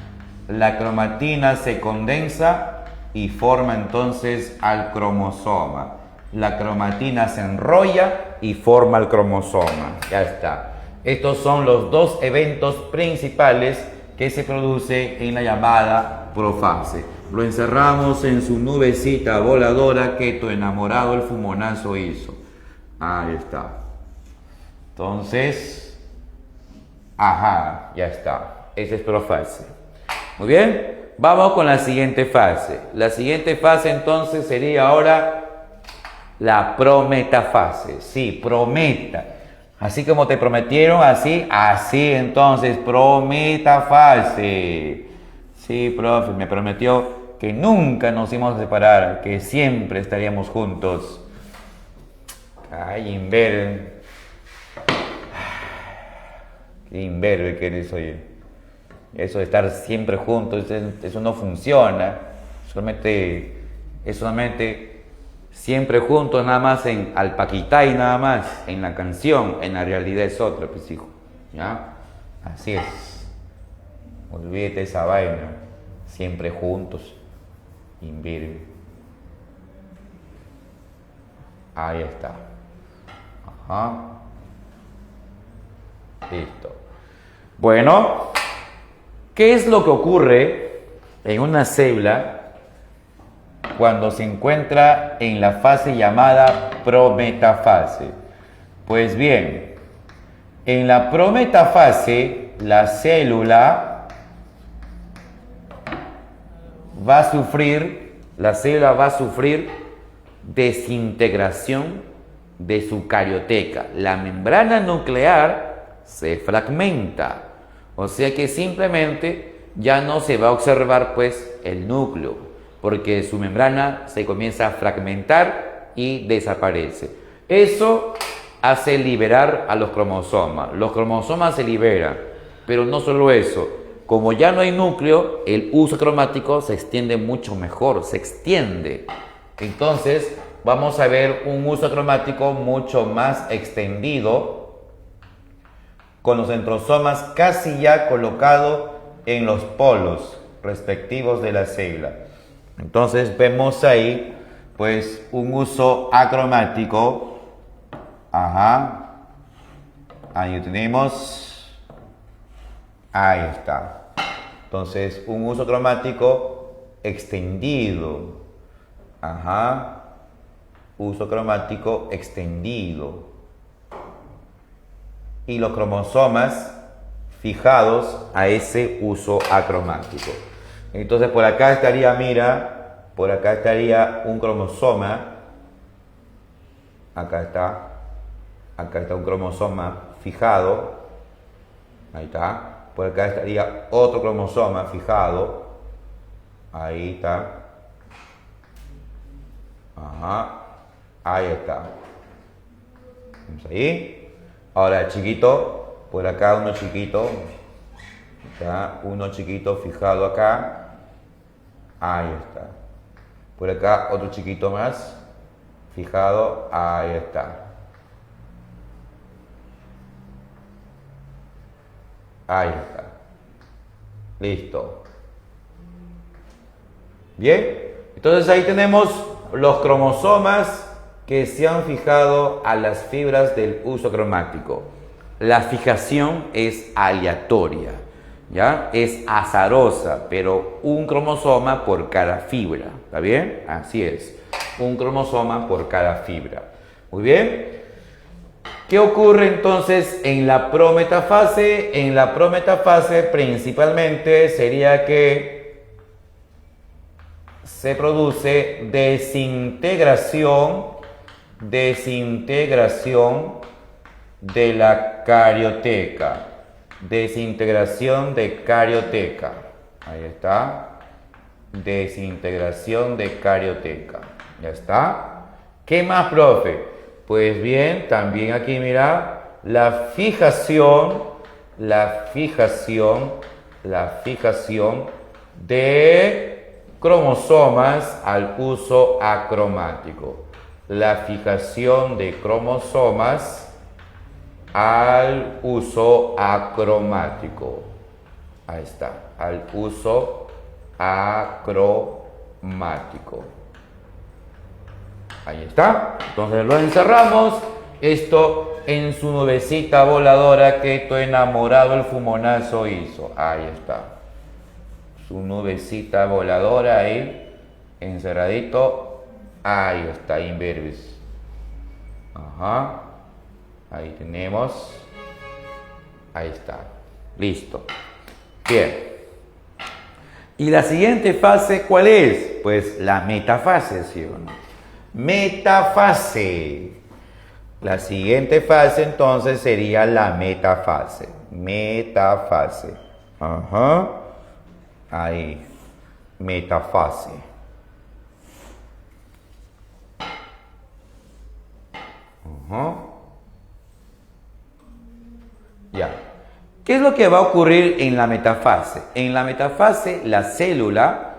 La cromatina se condensa y forma entonces al cromosoma. La cromatina se enrolla y forma el cromosoma. Ya está. Estos son los dos eventos principales que se produce en la llamada profase. Lo encerramos en su nubecita voladora que tu enamorado el fumonazo hizo. Ahí está. Entonces, ajá, ya está. Esa es profase. Muy bien, vamos con la siguiente fase. La siguiente fase entonces sería ahora la prometafase. Sí, prometa. Así como te prometieron, así entonces, prometafase. Sí, profe, me prometió que nunca nos íbamos a separar, que siempre estaríamos juntos. Ay, imberbe. Qué imberbe que eres, oye. Eso de estar siempre juntos, eso no funciona. Es solamente siempre juntos, nada más en Alpaquitay, nada más, en la canción, en la realidad es otra, pues hijo. ¿Ya? Así es. Olvídate esa vaina. Siempre juntos. Imberbe. Ahí está. Ajá. Listo. Bueno, ¿qué es lo que ocurre en una célula cuando se encuentra en la fase llamada prometafase? Pues bien, en la prometafase la célula va a sufrir desintegración de su carioteca. La membrana nuclear se fragmenta, o sea que simplemente ya no se va a observar pues el núcleo, porque su membrana se comienza a fragmentar y desaparece. Eso hace liberar a los cromosomas. Los cromosomas se liberan, pero no solo eso. Como ya no hay núcleo, el uso cromático se extiende mucho mejor, se extiende. Entonces, vamos a ver un uso cromático mucho más extendido, con los centrosomas casi ya colocados en los polos respectivos de la célula. Entonces vemos ahí pues un uso acromático. Ajá. Ahí tenemos. Ahí está. Entonces un uso cromático extendido. Ajá. Uso cromático extendido. Y los cromosomas fijados a ese uso acromático. Entonces por acá estaría, mira, por acá estaría un cromosoma. Acá está un cromosoma fijado. Ahí está. Por acá estaría otro cromosoma fijado. Ahí está. Ajá. Ahí está. Vamos ahí. Ahora chiquito, por acá uno chiquito, ¿está? Uno chiquito fijado acá, ahí está. Por acá otro chiquito más, fijado, ahí está. Ahí está. Listo. Bien, entonces ahí tenemos los cromosomas que se han fijado a las fibras del uso cromático. La fijación es aleatoria, ¿ya? Es azarosa, pero un cromosoma por cada fibra, ¿está bien? Así es, un cromosoma por cada fibra. Muy bien. ¿Qué ocurre entonces en la prometafase? En la prometafase principalmente sería que se produce desintegración de la carioteca. Desintegración de carioteca. Ahí está. Desintegración de carioteca. Ya está. ¿Qué más, profe? Pues bien, también aquí mira la fijación de cromosomas al uso acromático. la fijación de cromosomas al uso acromático. Ahí está, al uso acromático. Ahí está. Entonces lo encerramos. Esto en su nubecita voladora que tu enamorado el fumonazo hizo. Ahí está. Su nubecita voladora ahí, encerradito. Ahí está, imberbis. Ajá. Ahí tenemos. Ahí está. Listo. Bien. ¿Y la siguiente fase cuál es? Pues la metafase, ¿sí o no? Metafase. La siguiente fase entonces sería la metafase. Metafase. Ajá. Ahí. Metafase. Ajá. Ya. ¿Qué es lo que va a ocurrir en la metafase? En la metafase, la célula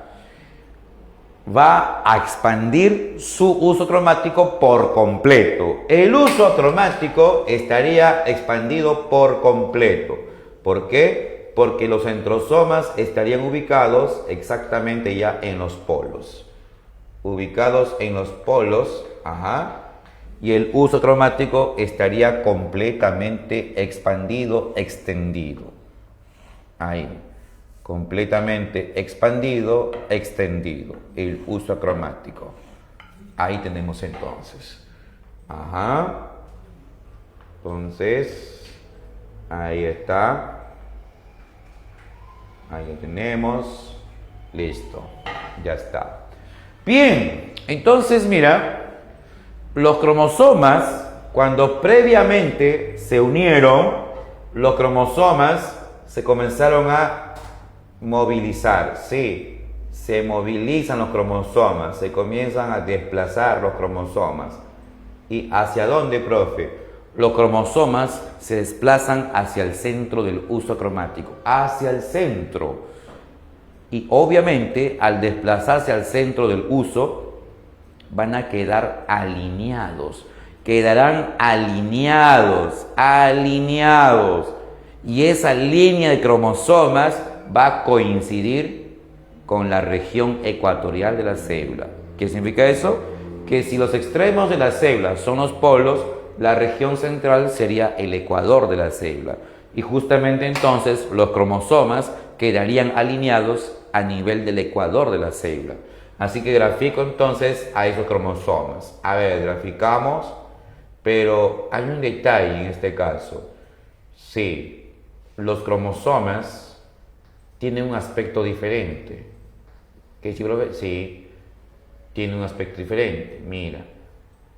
va a expandir su uso cromático por completo. El uso cromático estaría expandido por completo. ¿Por qué? Porque los centrosomas estarían ubicados exactamente ya en los polos. Ubicados en los polos, ajá. Y el uso cromático estaría completamente expandido, extendido. Ahí. Completamente expandido, extendido. El uso cromático. Ahí tenemos entonces. Ajá. Entonces, ahí está. Ahí lo tenemos. Listo. Ya está. Bien. Entonces, mira. Los cromosomas, cuando previamente se unieron, los cromosomas se comenzaron a movilizar. Sí, se movilizan los cromosomas, se comienzan a desplazar los cromosomas. ¿Y hacia dónde, profe? Los cromosomas se desplazan hacia el centro del uso cromático, hacia el centro. Y obviamente, al desplazarse al centro del uso, van a quedar alineados, quedarán alineados. Y esa línea de cromosomas va a coincidir con la región ecuatorial de la célula. ¿Qué significa eso? Que si los extremos de la célula son los polos, la región central sería el ecuador de la célula. Y justamente entonces los cromosomas quedarían alineados a nivel del ecuador de la célula. Así que grafico entonces a esos cromosomas. A ver, graficamos, pero hay un detalle en este caso. Sí, los cromosomas tienen un aspecto diferente. ¿Qué si lo ves? Sí, tiene un aspecto diferente. Mira,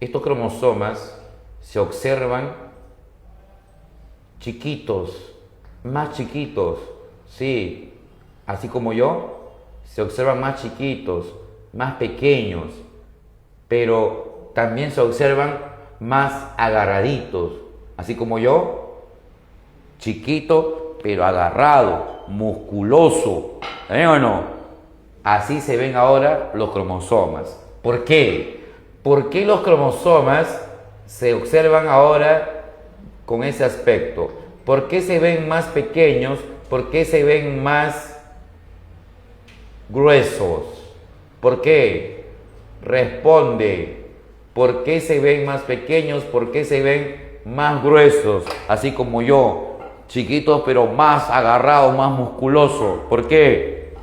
estos cromosomas se observan chiquitos, más chiquitos. Sí, así como yo, se observan más chiquitos, más pequeños, pero también se observan más agarraditos, así como yo, chiquito pero agarrado, musculoso, ¿saben o no? Así se ven ahora los cromosomas. ¿Por qué? ¿Por qué los cromosomas se observan ahora con ese aspecto? ¿Por qué se ven más pequeños? ¿Por qué se ven más gruesos? ¿Por qué? Responde. ¿Por qué se ven más pequeños? ¿Por qué se ven más gruesos? Así como yo, chiquitos pero más agarrados, más musculosos. ¿Por qué?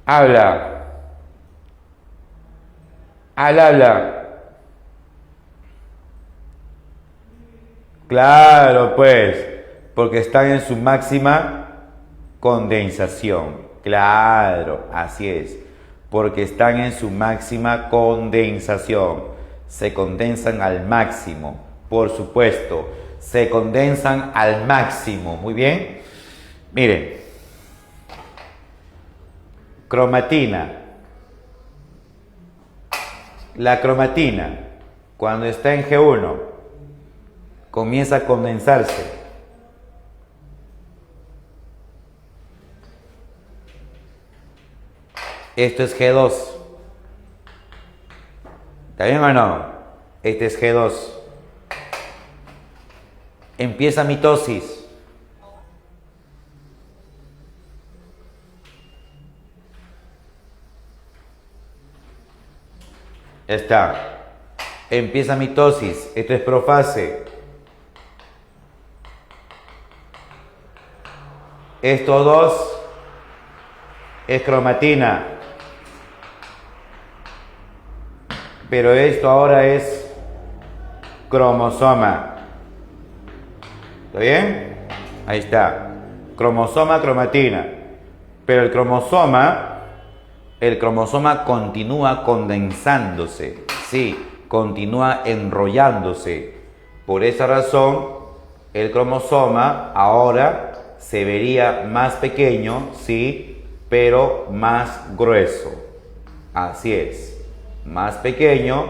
Habla. Habla. Claro, pues, porque están en su máxima condensación. Claro, así es, porque están en su máxima condensación. Se condensan al máximo, por supuesto, se condensan al máximo. Muy bien. Miren, cromatina. La cromatina, cuando está en G1, comienza a condensarse. Esto es G2. ¿Está bien o no? Este es G2. Empieza mitosis. Ya está. Empieza mitosis. Esto es profase. Esto 2 es cromatina. Pero esto ahora es cromosoma. ¿Está bien? Ahí está. Cromosoma, cromatina. Pero el cromosoma continúa condensándose. Sí, continúa enrollándose. Por esa razón, el cromosoma ahora se vería más pequeño, sí, pero más grueso. Así es. Más pequeño,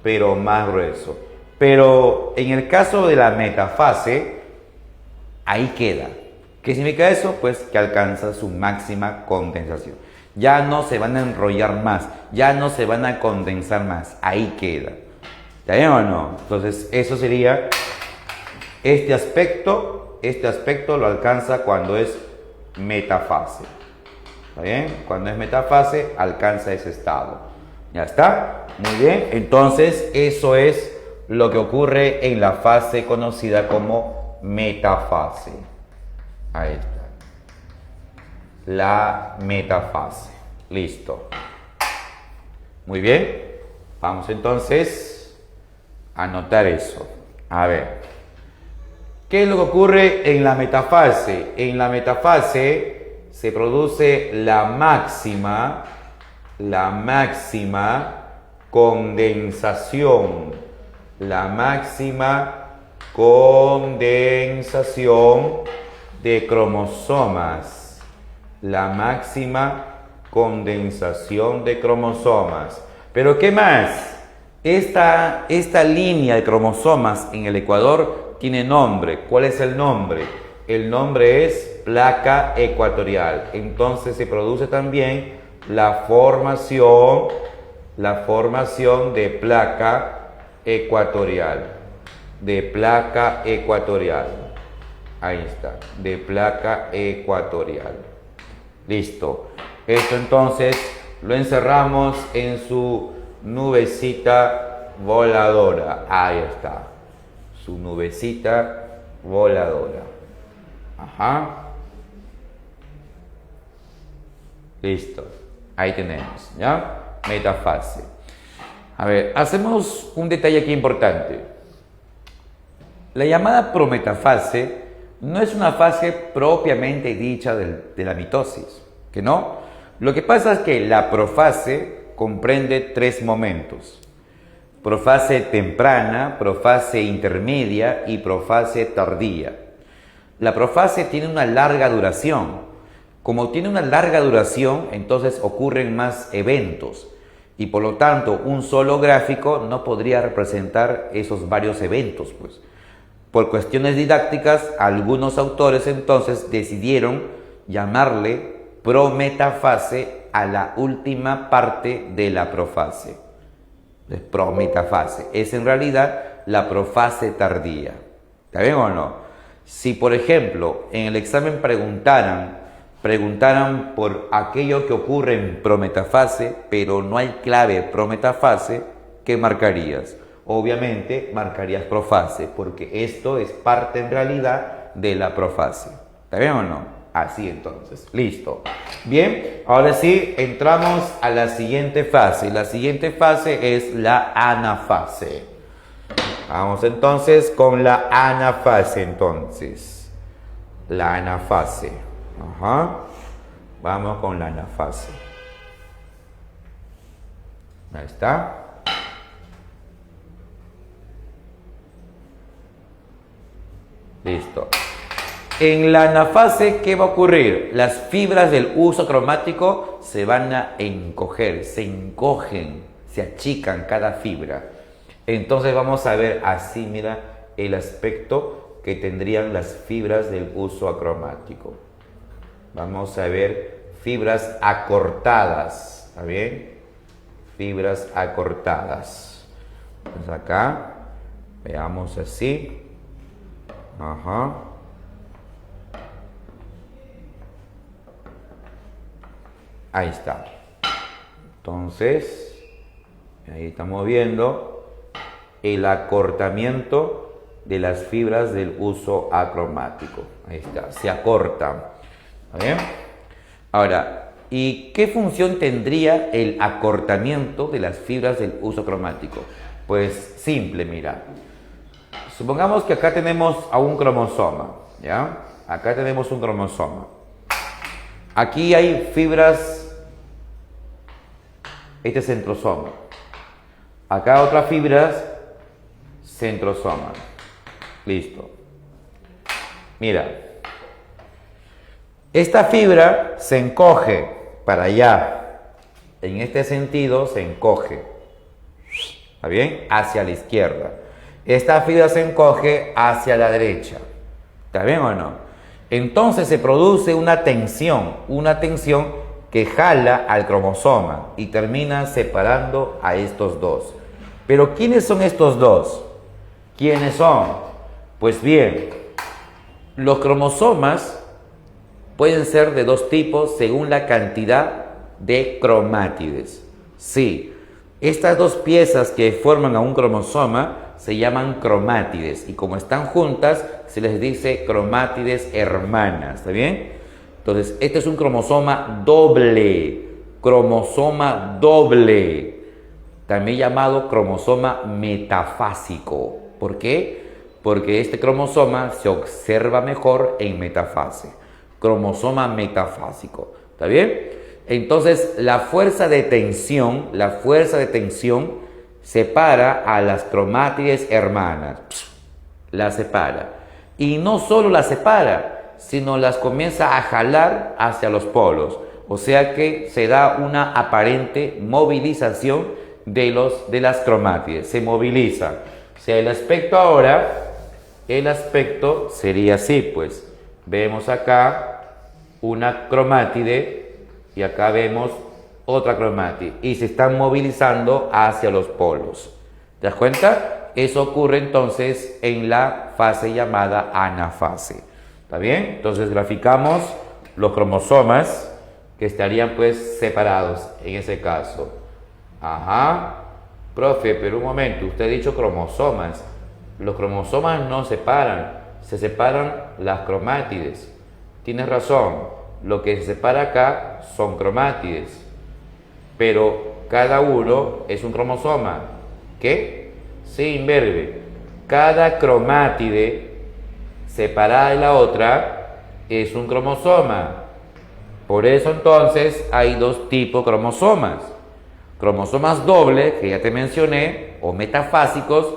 pero más grueso. Pero en el caso de la metafase, ahí queda. ¿Qué significa eso? Pues que alcanza su máxima condensación. Ya no se van a enrollar más, ya no se van a condensar más. Ahí queda. ¿Está bien o no? Entonces, eso sería este aspecto lo alcanza cuando es metafase. ¿Está bien? Cuando es metafase, alcanza ese estado. ¿Ya está? Muy bien. Entonces, eso es lo que ocurre en la fase conocida como metafase. Ahí está. La metafase. Listo. Muy bien. Vamos entonces a anotar eso. A ver. ¿Qué es lo que ocurre en la metafase? En la metafase se produce la máxima condensación. La máxima condensación de cromosomas. La máxima condensación de cromosomas. ¿Pero qué más? Esta línea de cromosomas en el ecuador tiene nombre. ¿Cuál es el nombre? El nombre es placa ecuatorial. Entonces se produce también la formación de placa ecuatorial. De placa ecuatorial. Ahí está. De placa ecuatorial. Listo. Esto entonces lo encerramos en su nubecita voladora. Ahí está. Su nubecita voladora. Ajá. Listo. Ahí tenemos, ¿ya? Metafase. A ver, hacemos un detalle aquí importante. La llamada prometafase no es una fase propiamente dicha de la mitosis, que no. Lo que pasa es que la profase comprende 3 momentos: profase temprana, profase intermedia y profase tardía. La profase tiene una larga duración. Como tiene una larga duración, entonces ocurren más eventos y por lo tanto un solo gráfico no podría representar esos varios eventos, pues. Por cuestiones didácticas, algunos autores entonces decidieron llamarle prometafase a la última parte de la profase. Prometafase es en realidad la profase tardía. ¿Está bien o no? Si por ejemplo en el examen preguntaran por aquello que ocurre en prometafase, pero no hay clave prometafase, ¿qué marcarías? Obviamente marcarías profase, porque esto es parte en realidad de la profase. ¿Está bien o no? Así entonces, listo. Bien, ahora sí, entramos a la siguiente fase. La siguiente fase es la anafase. Vamos entonces con la anafase entonces. La anafase. Ajá. Vamos con la anafase. Ahí está. Listo. En la anafase, ¿qué va a ocurrir? Las fibras del huso cromático se van a encoger, se encogen, se achican cada fibra. Entonces vamos a ver así, mira, el aspecto que tendrían las fibras del huso acromático. Vamos a ver fibras acortadas, ¿está bien? Fibras acortadas. Entonces acá, veamos así. Ajá. Ahí está. Entonces, ahí estamos viendo el acortamiento de las fibras del uso acromático. Ahí está, se acortan. ¿Está bien? Ahora, ¿y qué función tendría el acortamiento de las fibras del uso cromático? Pues simple, mira. Supongamos que acá tenemos a un cromosoma, ¿ya? Acá tenemos un cromosoma. Aquí hay fibras, este es centrosoma. Acá otras fibras, centrosoma. Listo. Mira, esta fibra se encoge para allá. En este sentido se encoge. ¿Está bien? Hacia la izquierda. Esta fibra se encoge hacia la derecha. ¿Está bien o no? Entonces se produce una tensión que jala al cromosoma y termina separando a estos dos. Pero ¿quiénes son estos dos? ¿Quiénes son? Pues bien, los cromosomas pueden ser de dos tipos según la cantidad de cromátides. Sí, estas dos piezas que forman a un cromosoma se llaman cromátides y como están juntas se les dice cromátides hermanas, ¿está bien? Entonces, este es un cromosoma doble, también llamado cromosoma metafásico. ¿Por qué? Porque este cromosoma se observa mejor en metafase. Cromosoma metafásico, ¿está bien? Entonces, la fuerza de tensión separa a las cromátides hermanas, las separa. Y no solo las separa, sino las comienza a jalar hacia los polos. O sea que se da una aparente movilización de las cromátides, se movilizan. O sea, el aspecto sería así, pues. Vemos acá una cromátide y acá vemos otra cromátide y se están movilizando hacia los polos. ¿Te das cuenta? Eso ocurre entonces en la fase llamada anafase. ¿Está bien? Entonces graficamos los cromosomas que estarían pues separados en ese caso. Ajá. Profe, pero un momento, usted ha dicho cromosomas. Los cromosomas no separan, se separan las cromátides. Tienes razón, lo que se separa acá son cromátides. Pero cada uno es un cromosoma. ¿Qué? Sí, imberbe. Cada cromátide separada de la otra es un cromosoma. Por eso entonces hay dos tipos de cromosomas. Cromosomas dobles, que ya te mencioné, o metafásicos,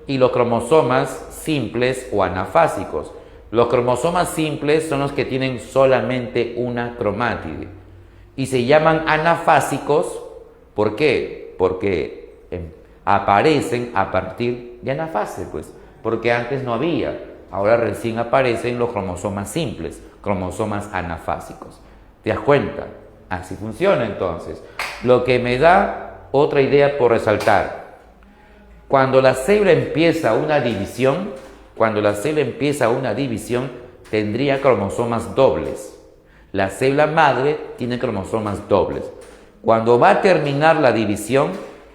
y los cromosomas simples o anafásicos. Los cromosomas simples son los que tienen solamente una cromátide. Y se llaman anafásicos, ¿por qué? Porque aparecen a partir de anafase, pues, porque antes no había, ahora recién aparecen los cromosomas simples, cromosomas anafásicos. ¿Te das cuenta? Así funciona entonces. Lo que me da otra idea por resaltar. Cuando la célula empieza una división, tendría cromosomas dobles. La célula madre tiene cromosomas dobles. Cuando va a terminar la división,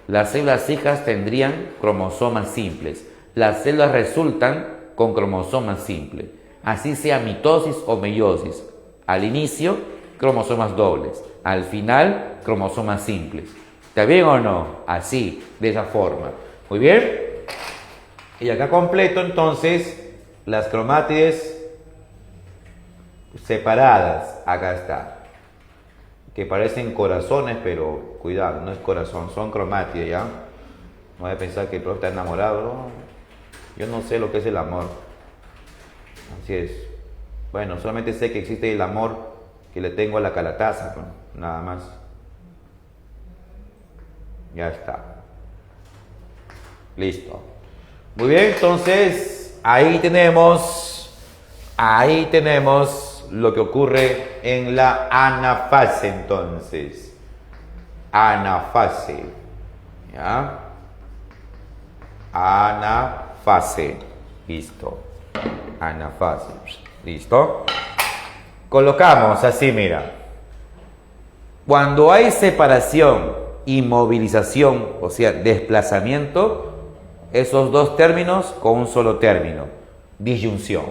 las células hijas tendrían cromosomas simples. Las células resultan con cromosomas simples. Así sea mitosis o meiosis. Al inicio, cromosomas dobles. Al final, cromosomas simples. ¿Está bien o no? Así, de esa forma. Muy bien. Y acá completo entonces las cromátides separadas. Acá está. Que parecen corazones, pero cuidado, no es corazón, son cromátides, ¿ya? No voy a pensar que el profe está enamorado, ¿no? Yo no sé lo que es el amor. Así es. Bueno, solamente sé que existe el amor que le tengo a la calataza, ¿no? Nada más. Ya está. Listo. Muy bien, entonces ahí tenemos lo que ocurre en la anafase, entonces. Anafase. ¿Ya? Anafase. Listo. Anafase. Listo. Colocamos así, mira. Cuando hay separación y movilización, o sea, desplazamiento, esos dos términos con un solo término, disyunción.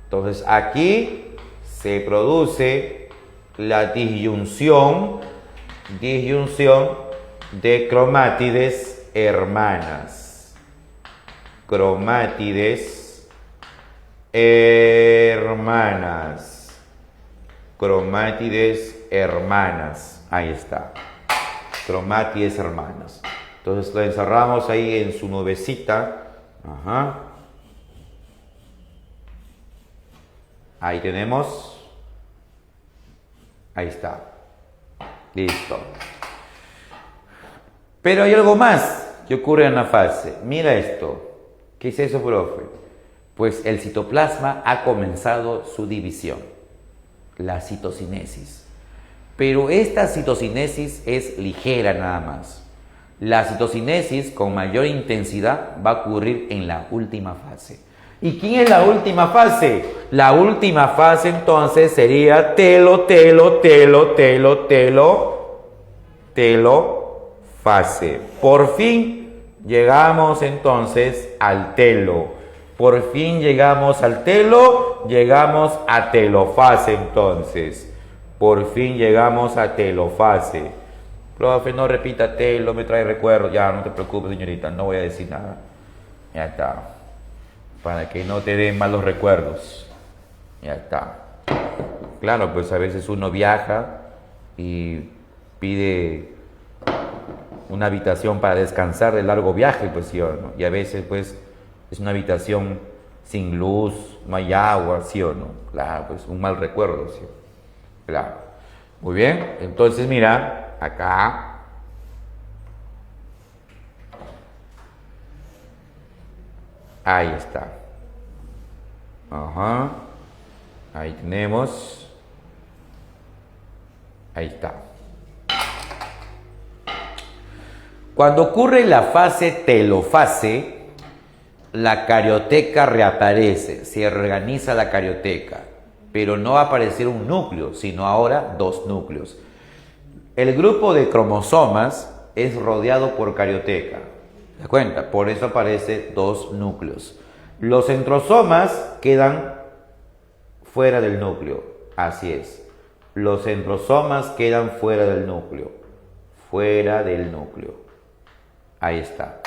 Entonces aquí se produce la disyunción de cromátides hermanas. Cromátides hermanas. Cromátides hermanas. Ahí está. Cromátides hermanas. Entonces lo encerramos ahí en su nubecita. Ajá. Ahí tenemos. Ahí está. Listo. Pero hay algo más que ocurre en la fase. Mira esto. ¿Qué es eso, profe? Pues el citoplasma ha comenzado su división. La citocinesis. Pero esta citocinesis es ligera nada más. La citocinesis con mayor intensidad va a ocurrir en la última fase. ¿Y quién es la última fase? La última fase entonces sería telofase. Por fin llegamos entonces al telo. Por fin llegamos al telo, llegamos a telofase entonces. Por fin llegamos a telofase. Profe, no repita telo, me trae recuerdos. Ya, no te preocupes, señorita, no voy a decir nada. Ya está. Para que no te den malos recuerdos. Ya está. Claro, pues a veces uno viaja y pide una habitación para descansar de largo viaje, pues sí o no. Y a veces, pues, es una habitación sin luz, no hay agua, sí o no. Claro, pues un mal recuerdo, sí. Claro. Muy bien. Entonces, mira. Acá. Ahí está. Ajá. Ahí tenemos. Ahí está. Cuando ocurre la fase telofase, la carioteca reaparece, se reorganiza la carioteca, pero no va a aparecer un núcleo, sino ahora dos núcleos. El grupo de cromosomas es rodeado por carioteca. ¿Te das cuenta? Por eso aparecen dos núcleos. Los centrosomas quedan fuera del núcleo. Así es. Los centrosomas quedan fuera del núcleo. Fuera del núcleo. Ahí está.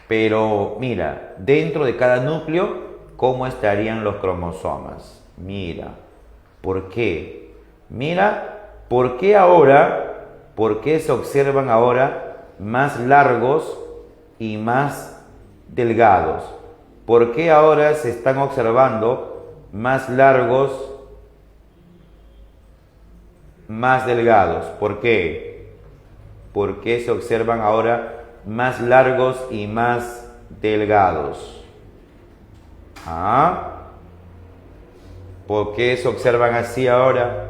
Pero mira, dentro de cada núcleo, ¿cómo estarían los cromosomas? Mira. ¿Por qué? Mira. ¿Por qué se observan ahora más largos y más delgados? ¿Por qué ahora se están observando más largos, más delgados? ¿Por qué? ¿Por qué se observan ahora más largos y más delgados? ¿Ah? ¿Por qué se observan así ahora?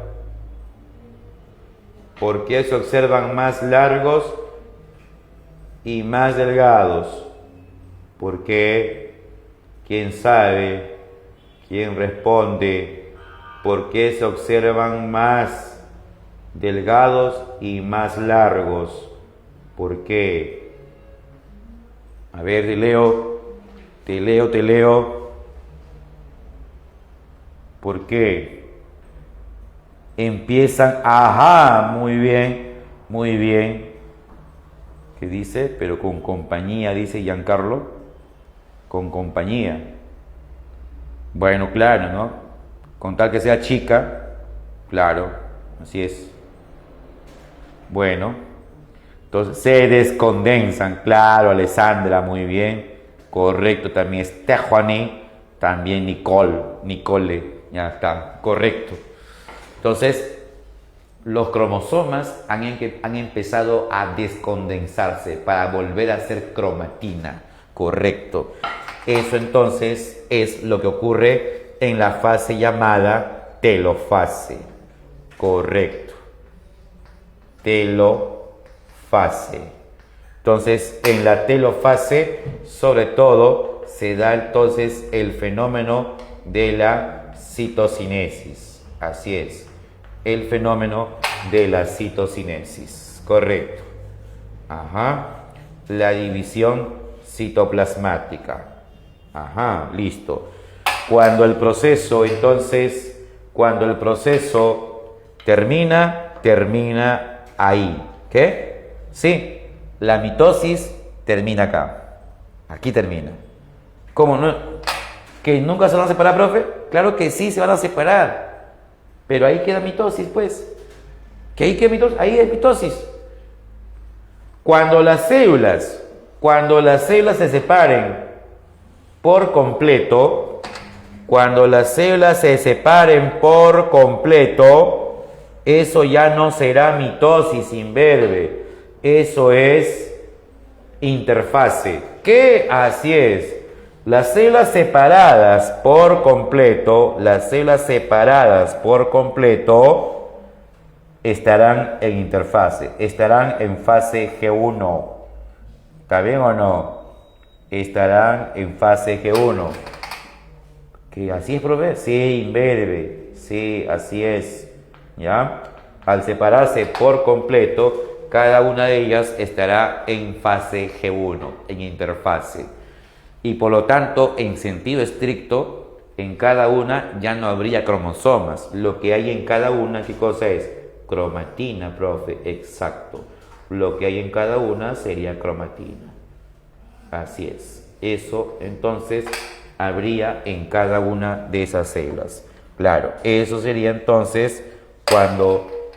¿Por qué se observan más largos y más delgados? ¿Por qué? ¿Quién sabe? ¿Quién responde? ¿Por qué se observan más delgados y más largos? ¿Por qué? A ver, te leo. ¿Por qué? Empiezan, ajá, muy bien. ¿Qué dice? Pero con compañía, dice Giancarlo. Con compañía. Bueno, claro, ¿no? Con tal que sea chica, claro, así es. Bueno, entonces se descondensan, claro, Alessandra, muy bien. Correcto, también Stephanie, también Nicole, ya está, correcto. Entonces, los cromosomas han empezado a descondensarse para volver a ser cromatina. Correcto. Eso entonces es lo que ocurre en la fase llamada telofase. Correcto. Telofase. Entonces, en la telofase, sobre todo, se da entonces el fenómeno de la citocinesis. Así es, el fenómeno de la citocinesis. Correcto. Ajá. La división citoplasmática. Ajá, listo. Cuando el proceso, entonces, cuando el proceso termina ahí. ¿Qué? Sí. La mitosis termina acá. Aquí termina. ¿Cómo no? ¿Que nunca se van a separar, profe? Claro que sí, se van a separar. Pero ahí queda mitosis, pues. ¿Que ahí queda mitosis? Ahí es mitosis. Cuando las células se separen por completo, eso ya no será mitosis imberbe. Eso es interfase. ¿Qué? Así es. Las células separadas por completo estarán en interfase, estarán en fase G1. ¿Está bien o no? Estarán en fase G1. ¿Que así es, profe? Sí, imberbe. Sí, así es. ¿Ya? Al separarse por completo, cada una de ellas estará en fase G1, en interfase. Y por lo tanto, en sentido estricto, en cada una ya no habría cromosomas. Lo que hay en cada una, ¿qué cosa es? Cromatina, profe, exacto. Lo que hay en cada una sería cromatina. Así es. Eso, entonces, habría en cada una de esas células. Claro, eso sería entonces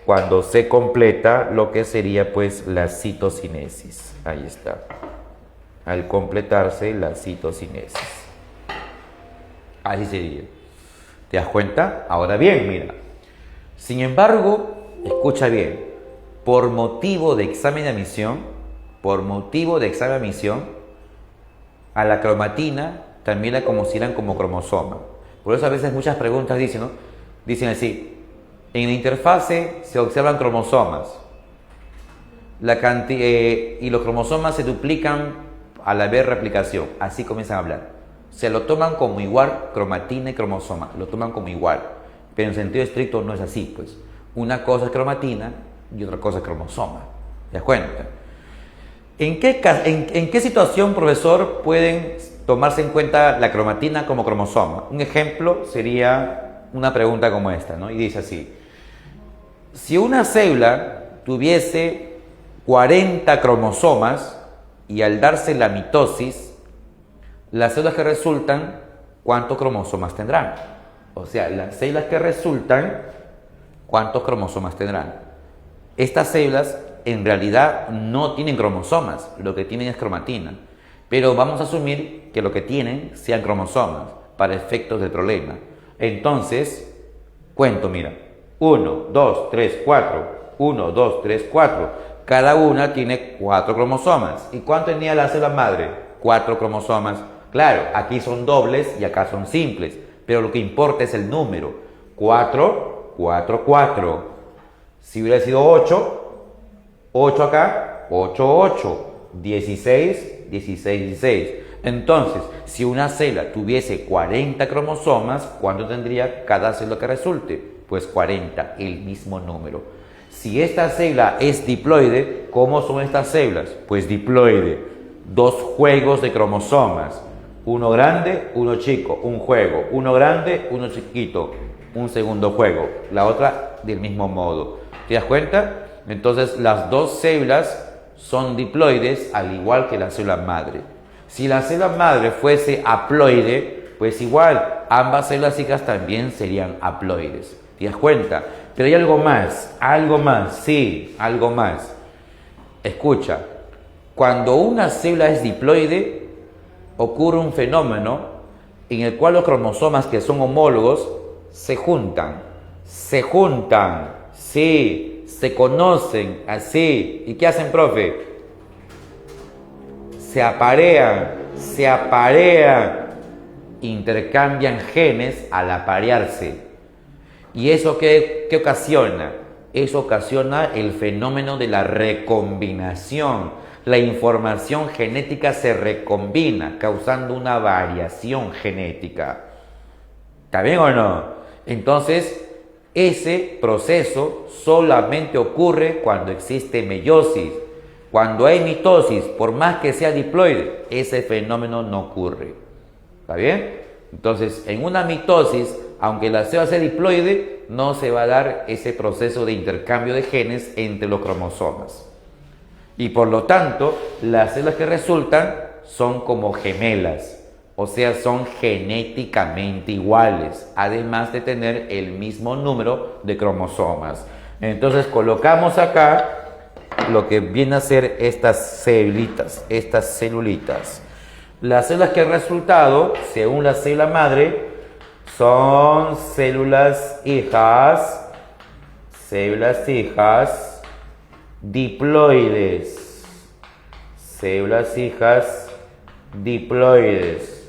cuando se completa lo que sería pues la citocinesis. Ahí está. Al completarse la citocinesis. Así sería. ¿Te das cuenta? Ahora bien, mira. Sin embargo, escucha bien. Por motivo de examen de admisión, a la cromatina también la consideran como cromosoma. Por eso a veces muchas preguntas dicen, ¿no? Dicen así. En la interfase se observan cromosomas. Y los cromosomas se duplican al haber replicación. Así comienzan a hablar. Se lo toman como igual cromatina y cromosoma. Lo toman como igual. Pero en sentido estricto no es así, pues. Una cosa es cromatina y otra cosa es cromosoma. ¿Te das cuenta? ¿En qué situación, profesor, pueden tomarse en cuenta la cromatina como cromosoma? Un ejemplo sería una pregunta como esta, ¿no? Y dice así. Si una célula tuviese 40 cromosomas y al darse la mitosis, las células que resultan, ¿cuántos cromosomas tendrán? O sea, las células que resultan, ¿cuántos cromosomas tendrán? Estas células en realidad no tienen cromosomas, lo que tienen es cromatina. Pero vamos a asumir que lo que tienen sean cromosomas para efectos del problema. Entonces, cuento, mira. 1, 2, 3, 4. 1, 2, 3, 4. Cada una tiene 4 cromosomas. ¿Y cuánto tenía la célula madre? 4 cromosomas. Claro, aquí son dobles y acá son simples. Pero lo que importa es el número. 4, 4, 4. Si hubiera sido 8, 8 acá, 8, 8. 16, 16, 16. Entonces, si una célula tuviese 40 cromosomas, ¿cuánto tendría cada célula que resulte? Pues 40, el mismo número. Si esta célula es diploide, ¿cómo son estas células? Pues diploide, 2 juegos de cromosomas, uno grande, uno chico, un juego, uno grande, uno chiquito, un segundo juego, la otra del mismo modo. ¿Te das cuenta? Entonces las dos células son diploides al igual que la célula madre. Si la célula madre fuese haploide, pues igual ambas células hijas también serían haploides. ¿Te das cuenta? Pero hay algo más, sí, algo más. Escucha, cuando una célula es diploide, ocurre un fenómeno en el cual los cromosomas que son homólogos se juntan, sí, se conocen así. ¿Y qué hacen, profe? Se aparean, intercambian genes al aparearse. ¿Y eso qué ocasiona? Eso ocasiona el fenómeno de la recombinación. La información genética se recombina, causando una variación genética. ¿Está bien o no? Entonces, ese proceso solamente ocurre cuando existe meiosis. Cuando hay mitosis, por más que sea diploide, ese fenómeno no ocurre. ¿Está bien? Entonces, en una mitosis, aunque la célula sea diploide, no se va a dar ese proceso de intercambio de genes entre los cromosomas. Y por lo tanto, las células que resultan son como gemelas. O sea, son genéticamente iguales, además de tener el mismo número de cromosomas. Entonces colocamos acá lo que viene a ser estas célulitas, estas celulitas. Las células que han resultado, según la célula madre, son células hijas diploides. Células hijas diploides.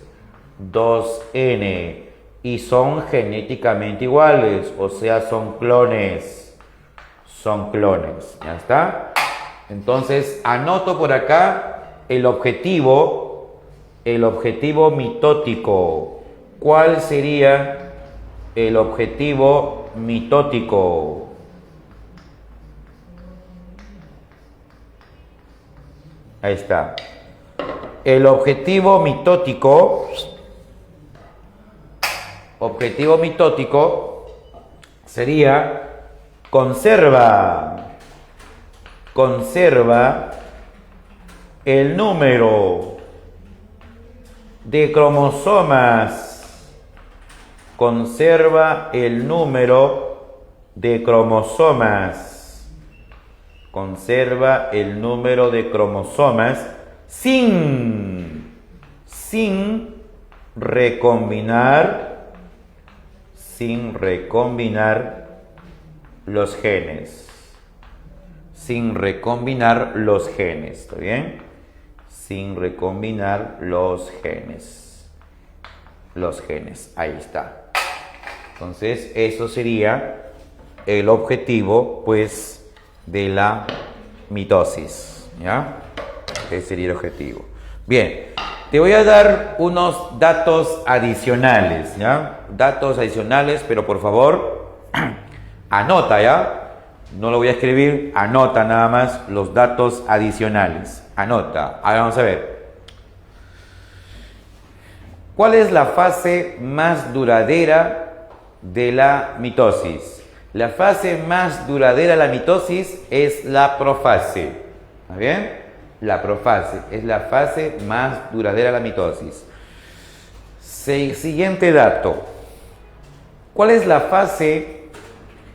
2N, y son genéticamente iguales, o sea, son clones. ¿Ya está? Entonces, anoto por acá el objetivo mitótico. ¿Cuál sería el objetivo mitótico? Ahí está. El objetivo mitótico sería conserva el número de cromosomas. Conserva el número de cromosomas. Conserva el número de cromosomas sin recombinar los genes. Sin recombinar los genes, ¿está bien? Sin recombinar los genes. Ahí está. Entonces, eso sería el objetivo, pues, de la mitosis, ¿ya? Ese sería el objetivo. Bien, te voy a dar unos datos adicionales, ¿ya? Datos adicionales, pero por favor, anota, ¿ya? No lo voy a escribir, anota nada más los datos adicionales. Anota. Ahora vamos a ver. ¿Cuál es la fase más duradera de la mitosis? La fase más duradera de la mitosis es la profase. ¿Está bien? La profase es la fase más duradera de la mitosis. Siguiente dato. ¿Cuál es la fase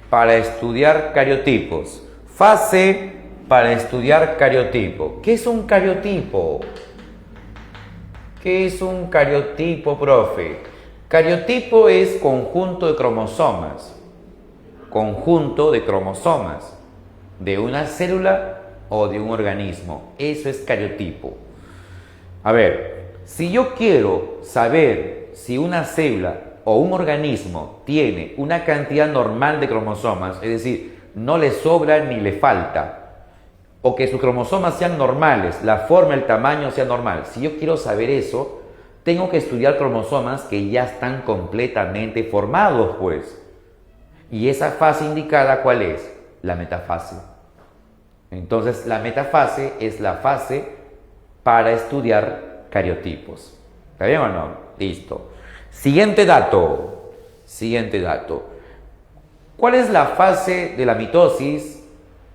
para estudiar cariotipos? Fase para estudiar cariotipo. ¿Qué es un cariotipo? ¿Qué es un cariotipo, profe? Cariotipo es conjunto de cromosomas. Conjunto de cromosomas de una célula o de un organismo. Eso es cariotipo. A ver, si yo quiero saber si una célula o un organismo tiene una cantidad normal de cromosomas, es decir, no le sobra ni le falta, o que sus cromosomas sean normales, la forma, el tamaño sea normal. Si yo quiero saber eso, tengo que estudiar cromosomas que ya están completamente formados, pues. Y esa fase indicada, ¿cuál es? La metafase. Entonces, la metafase es la fase para estudiar cariotipos. ¿Está bien o no? Listo. Siguiente dato. ¿Cuál es la fase de la mitosis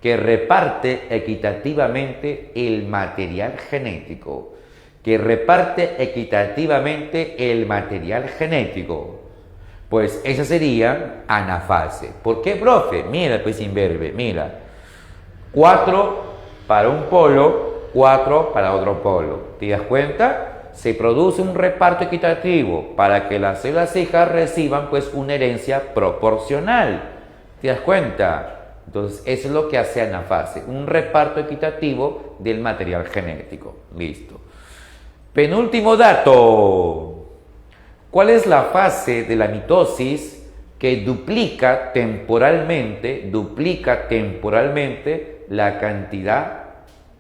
que reparte equitativamente el material genético? Pues esa sería anafase. ¿Por qué, profe? Mira, pues imberbe, mira. 4 para un polo, 4 para otro polo. ¿Te das cuenta? Se produce un reparto equitativo para que las células hijas reciban pues una herencia proporcional. ¿Te das cuenta? Entonces, eso es lo que hace anafase, un reparto equitativo del material genético. Listo. Penúltimo dato. ¿Cuál es la fase de la mitosis que duplica temporalmente la cantidad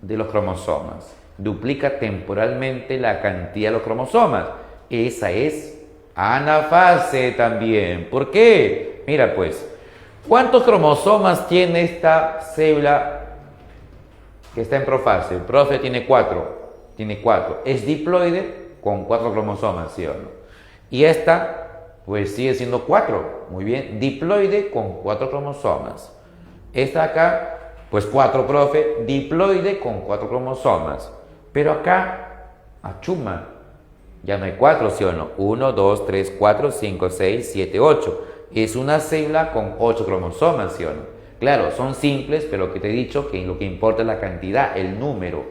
de los cromosomas. Duplica temporalmente la cantidad de los cromosomas. Esa es anafase también. ¿Por qué? Mira pues, ¿cuántos cromosomas tiene esta célula que está en profase? El profe tiene 4. Tiene 4. Es diploide con 4 cromosomas, ¿sí o no? Y esta, pues sigue siendo 4. Muy bien. Diploide con 4 cromosomas. Esta acá, pues 4, profe. Diploide con 4 cromosomas. Pero acá, achuma, ya no hay 4, ¿sí o no? 1, 2, 3, 4, 5, 6, 7, 8. Es una célula con 8 cromosomas, ¿sí o no? Claro, son simples, pero que te he dicho que lo que importa es la cantidad, el número.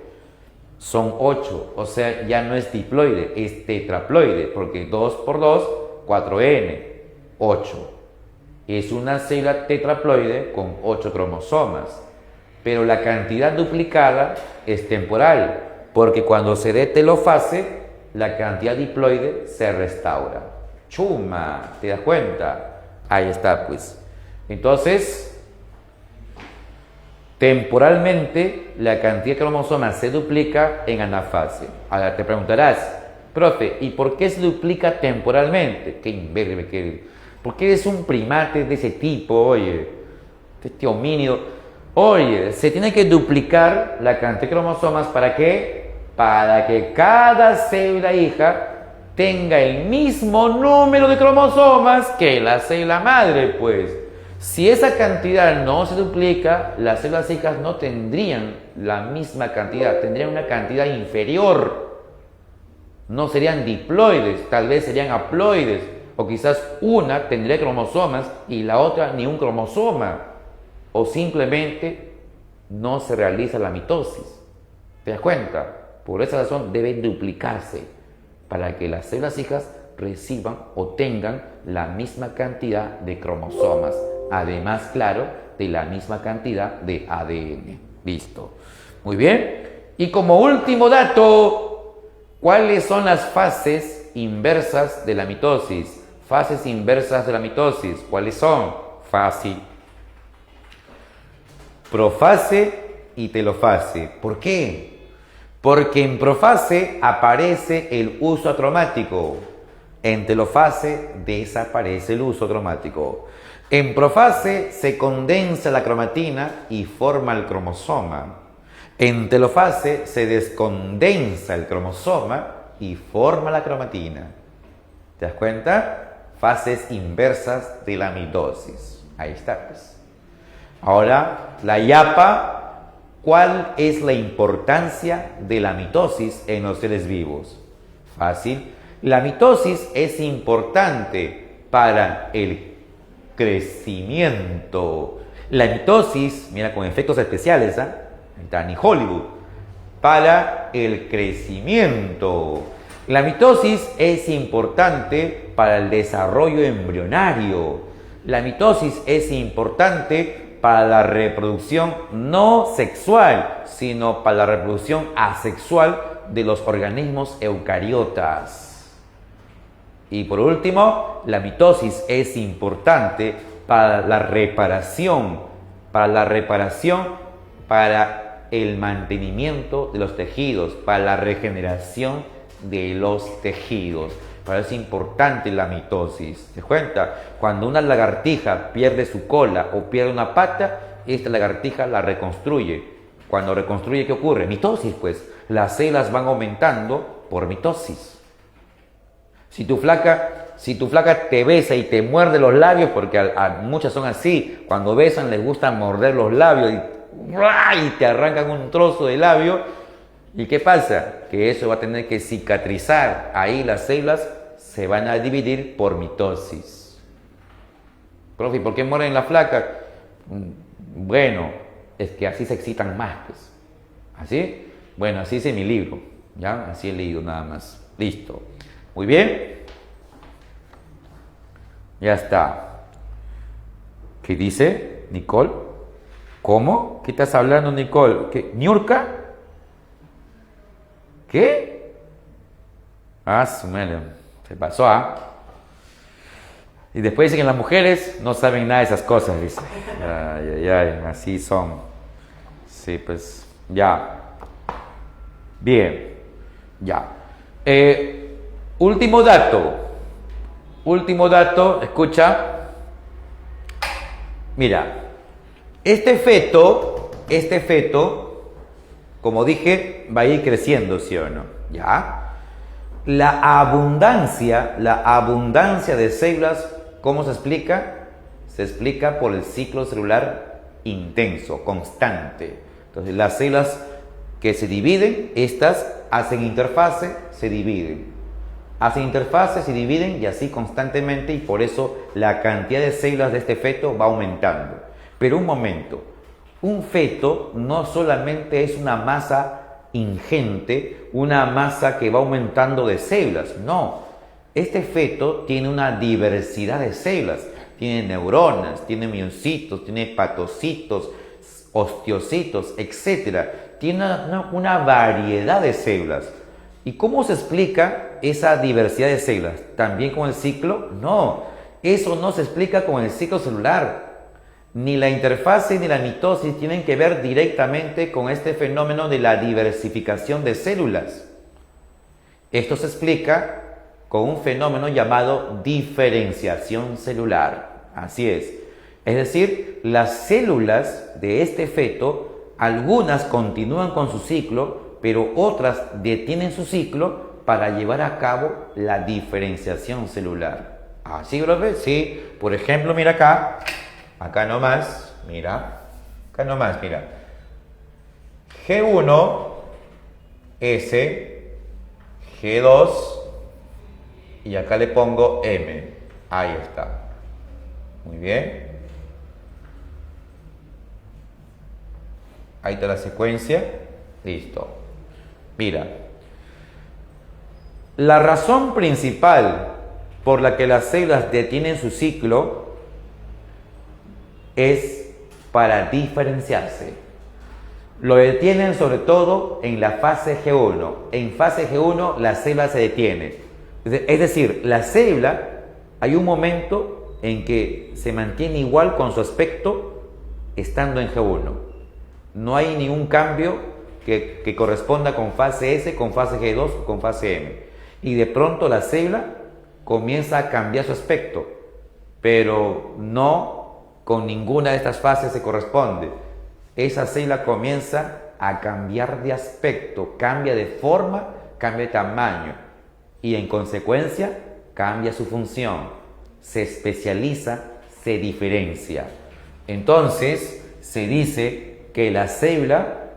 Son 8, o sea, ya no es diploide, es tetraploide, porque 2 por 2, 4N, 8. Es una célula tetraploide con 8 cromosomas. Pero la cantidad duplicada es temporal, porque cuando se dé telofase, la cantidad diploide se restaura. Chuma, ¿te das cuenta? Ahí está, pues. Entonces, temporalmente, la cantidad de cromosomas se duplica en anafase. Ahora te preguntarás, profe, ¿y por qué se duplica temporalmente? Qué imberbe, ¿por qué eres un primate de ese tipo? Oye, este homínido. Oye, se tiene que duplicar la cantidad de cromosomas, ¿para qué? Para que cada célula hija tenga el mismo número de cromosomas que la célula madre, pues. Si esa cantidad no se duplica, las células hijas no tendrían la misma cantidad, tendrían una cantidad inferior. No serían diploides, tal vez serían haploides, o quizás una tendría cromosomas y la otra ni un cromosoma, o simplemente no se realiza la mitosis. ¿Te das cuenta? Por esa razón debe duplicarse para que las células hijas reciban o tengan la misma cantidad de cromosomas. Además, claro, de la misma cantidad de ADN. Listo. Muy bien. Y como último dato, ¿cuáles son las fases inversas de la mitosis? Fases inversas de la mitosis. ¿Cuáles son? Fácil. Profase y telofase. ¿Por qué? Porque en profase aparece el uso acromático. En telofase desaparece el uso cromático. En profase se condensa la cromatina y forma el cromosoma. En telofase se descondensa el cromosoma y forma la cromatina. ¿Te das cuenta? Fases inversas de la mitosis. Ahí está, pues. Ahora, la yapa. ¿Cuál es la importancia de la mitosis en los seres vivos? Fácil. La mitosis es importante para el crecimiento. La mitosis, mira, con efectos especiales, está ni Hollywood, para el crecimiento. La mitosis es importante para el desarrollo embrionario. La mitosis es importante para la reproducción no sexual, sino para la reproducción asexual de los organismos eucariotas. Y por último, la mitosis es importante para la reparación, para el mantenimiento de los tejidos, para la regeneración de los tejidos. Para eso es importante la mitosis. ¿Te das cuenta? Cuando una lagartija pierde su cola o pierde una pata, esta lagartija la reconstruye. Cuando reconstruye, ¿qué ocurre? Mitosis, pues. Las células van aumentando por mitosis. Si tu flaca te besa y te muerde los labios, porque a muchas son así, cuando besan les gusta morder los labios y te arrancan un trozo de labio. ¿Y qué pasa? Que eso va a tener que cicatrizar. Ahí las células se van a dividir por mitosis. Profe, ¿por qué mueren la flaca? Bueno, es que así se excitan más, pues. ¿Así? Bueno, así dice mi libro. ¿Ya? Así he leído nada más. Listo. Muy bien. Ya está. ¿Qué dice Nicole? ¿Cómo? ¿Qué estás hablando, Nicole? ¿Qué? ¿Niurka? ¿Qué? Ah, se pasó, Y después dicen que las mujeres no saben nada de esas cosas, dice. Ay, ay, ay, así son. Sí, pues, ya. Bien, ya. Último dato, escucha. Mira, este feto, como dije, va a ir creciendo, ¿sí o no? ¿Ya? La abundancia de células, ¿cómo se explica? Se explica por el ciclo celular intenso, constante. Entonces, las células que se dividen, estas hacen interfase, se dividen. Hacen interfase, se dividen y así constantemente, y por eso la cantidad de células de este feto va aumentando. Pero un momento, un feto no solamente es una masa ingente, una masa que va aumentando de células, no. Este feto tiene una diversidad de células, tiene neuronas, tiene miocitos, tiene hepatocitos, osteocitos, etc. Tiene una variedad de células. ¿Y cómo se explica esa diversidad de células? ¿También con el ciclo? No, eso no se explica con el ciclo celular. Ni la interfase ni la mitosis tienen que ver directamente con este fenómeno de la diversificación de células. Esto se explica con un fenómeno llamado diferenciación celular. Así es. Es decir, las células de este feto, algunas continúan con su ciclo, pero otras detienen su ciclo para llevar a cabo la diferenciación celular. ¿Así lo ves? Sí. Por ejemplo, mira acá. Acá nomás, mira. Acá nomás, mira. G1, S, G2, y acá le pongo M. Ahí está. Muy bien. Ahí está la secuencia. Listo. Mira. La razón principal por la que las células detienen su ciclo es para diferenciarse. Lo detienen sobre todo en la fase G1. En fase G1 la célula se detiene. Es decir, la célula, hay un momento en que se mantiene igual con su aspecto estando en G1. No hay ningún cambio que corresponda con fase S, con fase G2 o con fase M. Y de pronto la célula comienza a cambiar su aspecto, pero no con ninguna de estas fases se corresponde. Esa célula comienza a cambiar de aspecto, cambia de forma, cambia de tamaño y en consecuencia cambia su función, se especializa, se diferencia. Entonces se dice que la célula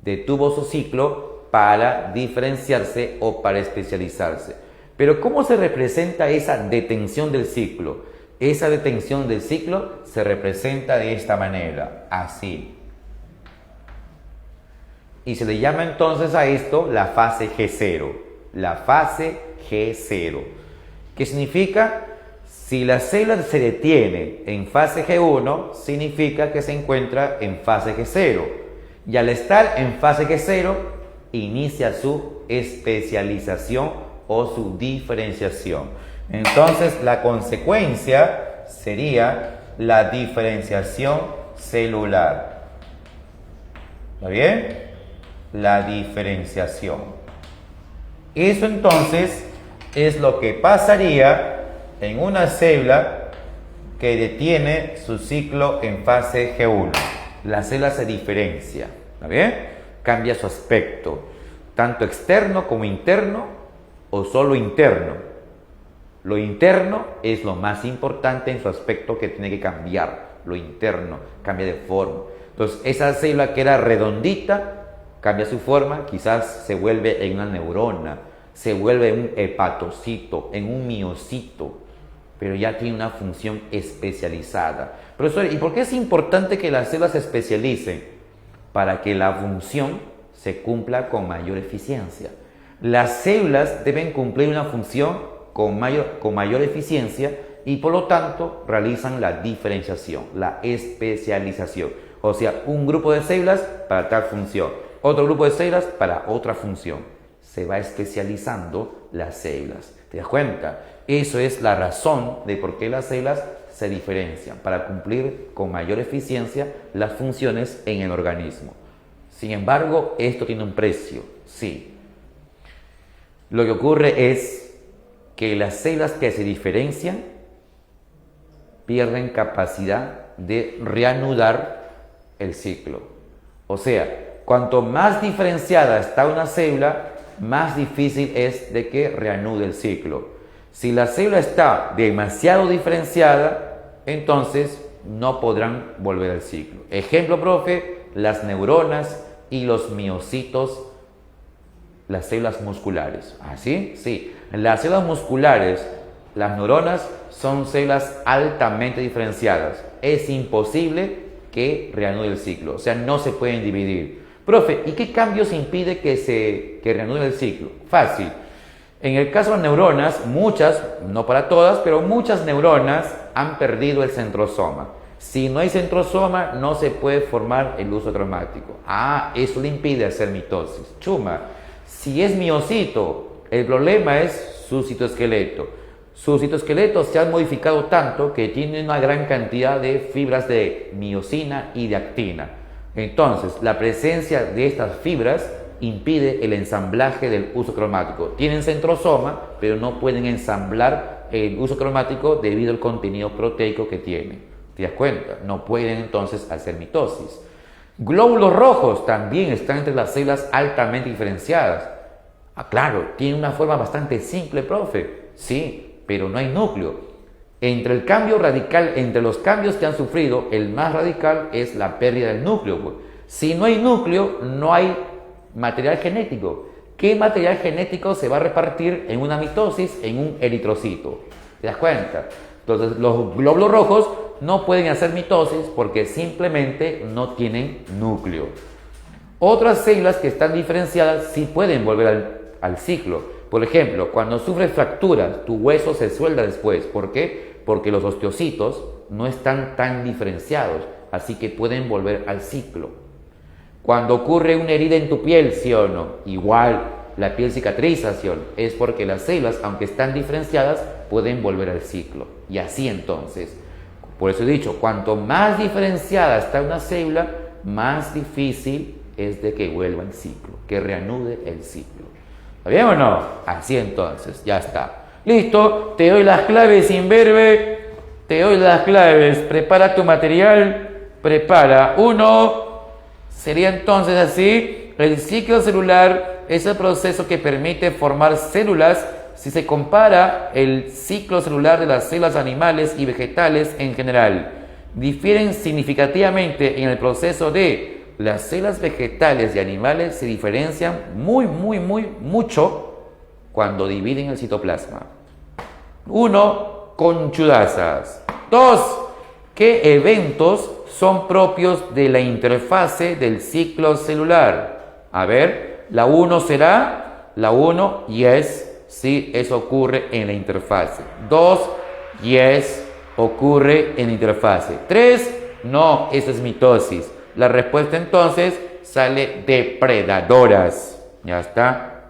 detuvo su ciclo para diferenciarse o para especializarse. Pero ¿cómo se representa esa detención del ciclo? Esa detención del ciclo se representa de esta manera, así. Y se le llama entonces a esto la fase G0. La fase G0. ¿Qué significa? Si la célula se detiene en fase G1, significa que se encuentra en fase G0. Y al estar en fase G0, inicia su especialización o su diferenciación. Entonces, la consecuencia sería la diferenciación celular. ¿Está bien? La diferenciación. Eso entonces es lo que pasaría en una célula que detiene su ciclo en fase G1. La célula se diferencia. ¿Está bien? Cambia su aspecto, tanto externo como interno o solo interno. Lo interno es lo más importante en su aspecto que tiene que cambiar. Lo interno cambia de forma. Entonces, esa célula que era redondita cambia su forma, quizás se vuelve en una neurona, se vuelve en un hepatocito, en un miocito, pero ya tiene una función especializada. Profesor, ¿y por qué es importante que las células se especialicen? Para que la función se cumpla con mayor eficiencia. Las células deben cumplir una función con mayor eficiencia y por lo tanto realizan la diferenciación, la especialización. O sea, un grupo de células para tal función, otro grupo de células para otra función. Se va especializando las células. ¿Te das cuenta? Eso es la razón de por qué las células se diferencian, para cumplir con mayor eficiencia las funciones en el organismo. Sin embargo, esto tiene un precio, sí. Lo que ocurre es que las células que se diferencian pierden capacidad de reanudar el ciclo. O sea, cuanto más diferenciada está una célula, más difícil es de que reanude el ciclo. Si la célula está demasiado diferenciada, entonces no podrán volver al ciclo. Ejemplo, profe, las neuronas y los miocitos, las células musculares. ¿Así? Sí. Las células musculares, las neuronas, son células altamente diferenciadas. Es imposible que reanude el ciclo. O sea, no se pueden dividir. Profe, ¿y qué cambios impide que reanude el ciclo? Fácil. En el caso de neuronas, muchas, no para todas, pero muchas neuronas han perdido el centrosoma. Si no hay centrosoma, no se puede formar el uso cromático. Eso le impide hacer mitosis. Chuma. Si es miocito, el problema es su citoesqueleto. Su citoesqueleto se ha modificado tanto que tiene una gran cantidad de fibras de miosina y de actina. Entonces, la presencia de estas fibras impide el ensamblaje del uso cromático. Tienen centrosoma, pero no pueden ensamblar el uso cromático debido al contenido proteico que tiene. ¿Te das cuenta? No pueden entonces hacer mitosis. Glóbulos rojos también están entre las células altamente diferenciadas. Claro, tiene una forma bastante simple, profe. Sí, pero no hay núcleo. Entre los cambios que han sufrido, el más radical es la pérdida del núcleo. Si no hay núcleo, no hay material genético. ¿Qué material genético se va a repartir en una mitosis en un eritrocito? ¿Te das cuenta? Entonces, los glóbulos rojos no pueden hacer mitosis porque simplemente no tienen núcleo. Otras células que están diferenciadas sí pueden volver al ciclo. Por ejemplo, cuando sufres fracturas, tu hueso se suelda después. ¿Por qué? Porque los osteocitos no están tan diferenciados, así que pueden volver al ciclo. Cuando ocurre una herida en tu piel, ¿sí o no? Igual, la piel cicatriza, ¿sí o no? Es porque las células, aunque están diferenciadas, pueden volver al ciclo. Y así entonces. Por eso he dicho, cuanto más diferenciada está una célula, más difícil es de que vuelva al ciclo, que reanude el ciclo. ¿Está bien o no? Así entonces, ya está. Listo, te doy las claves, imberbe. Te doy las claves. Prepara tu material. Prepara. 1. Sería entonces así. El ciclo celular es el proceso que permite formar células si se compara el ciclo celular de las células animales y vegetales en general. Difieren significativamente en el proceso de las células vegetales y animales se diferencian mucho cuando dividen el citoplasma. 1. Conchudazas. 2. ¿Qué eventos son propios de la interfase del ciclo celular? A ver, la 1 será, la 1, yes, sí, eso ocurre en la interfase. 2, yes, ocurre en la interfase. 3, no, eso es mitosis. La respuesta entonces sale depredadoras. Ya está.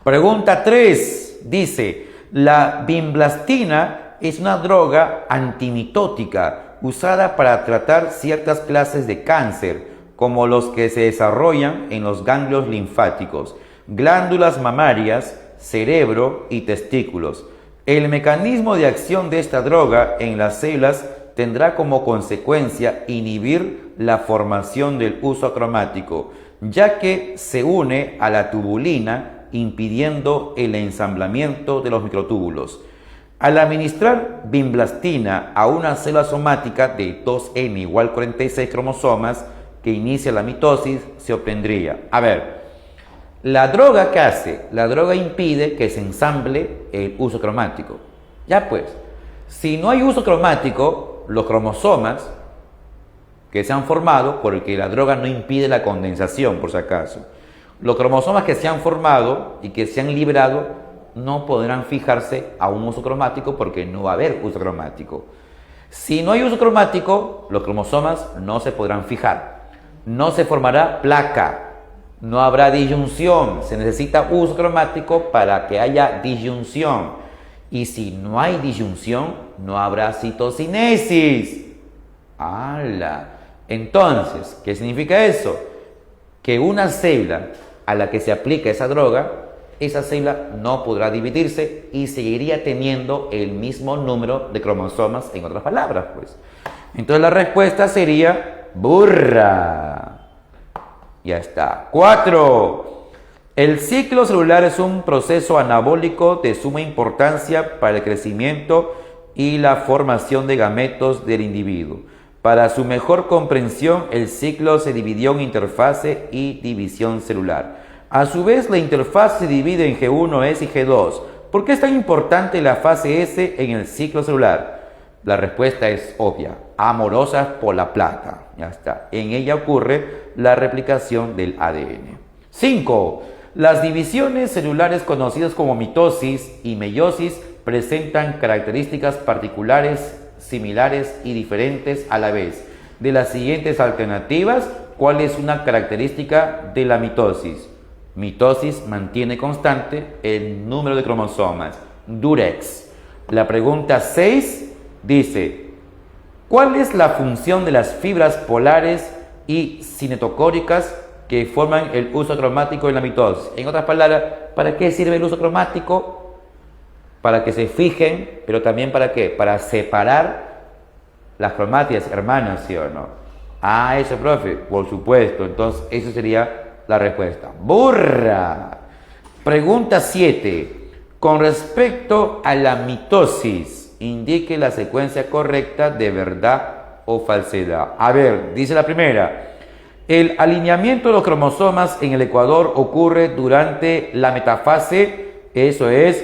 Pregunta 3. Dice, la vinblastina es una droga antimitótica usada para tratar ciertas clases de cáncer, como los que se desarrollan en los ganglios linfáticos, glándulas mamarias, cerebro y testículos. El mecanismo de acción de esta droga en las células tendrá como consecuencia inhibir la formación del uso acromático, ya que se une a la tubulina impidiendo el ensamblamiento de los microtúbulos. Al administrar vinblastina a una célula somática de 2N igual 46 cromosomas que inicia la mitosis, se obtendría. A ver, la droga ¿qué hace? La droga impide que se ensamble el uso cromático. Ya pues, si no hay uso cromático, los cromosomas que se han formado, porque la droga no impide la condensación, por si acaso, los cromosomas que se han formado y que se han liberado no podrán fijarse a un uso cromático porque no va a haber uso cromático. Si no hay uso cromático, los cromosomas no se podrán fijar. No se formará placa. no habrá disyunción. Se necesita uso cromático para que haya disyunción. Y si no hay disyunción, no habrá citocinesis. ¡Hala! Entonces, ¿qué significa eso? Que una célula a la que se aplica esa droga, esa célula no podrá dividirse y seguiría teniendo el mismo número de cromosomas, en otras palabras, pues. Entonces la respuesta sería burra. Ya está. 4. El ciclo celular es un proceso anabólico de suma importancia para el crecimiento y la formación de gametos del individuo. Para su mejor comprensión, el ciclo se dividió en interfase y división celular. A su vez, la interfase se divide en G1, S y G2. ¿Por qué es tan importante la fase S en el ciclo celular? La respuesta es obvia. Amorosas por la plata. Ya está. En ella ocurre la replicación del ADN. 5. Las divisiones celulares conocidas como mitosis y meiosis presentan características particulares, similares y diferentes a la vez. De las siguientes alternativas, ¿cuál es una característica de la mitosis? Mitosis mantiene constante el número de cromosomas. Durex. La pregunta 6 dice, ¿cuál es la función de las fibras polares y cinetocóricas que forman el uso cromático en la mitosis? En otras palabras, ¿para qué sirve el uso cromático? Para que se fijen, pero también ¿para qué? Para separar las cromátidas hermanas, ¿sí o no? Ah, eso, profe, por supuesto. Entonces, eso sería la respuesta. ¡Burra! Pregunta 7. Con respecto a la mitosis, indique la secuencia correcta de verdad o falsedad. A ver, dice la primera. El alineamiento de los cromosomas en el ecuador ocurre durante la metafase, eso es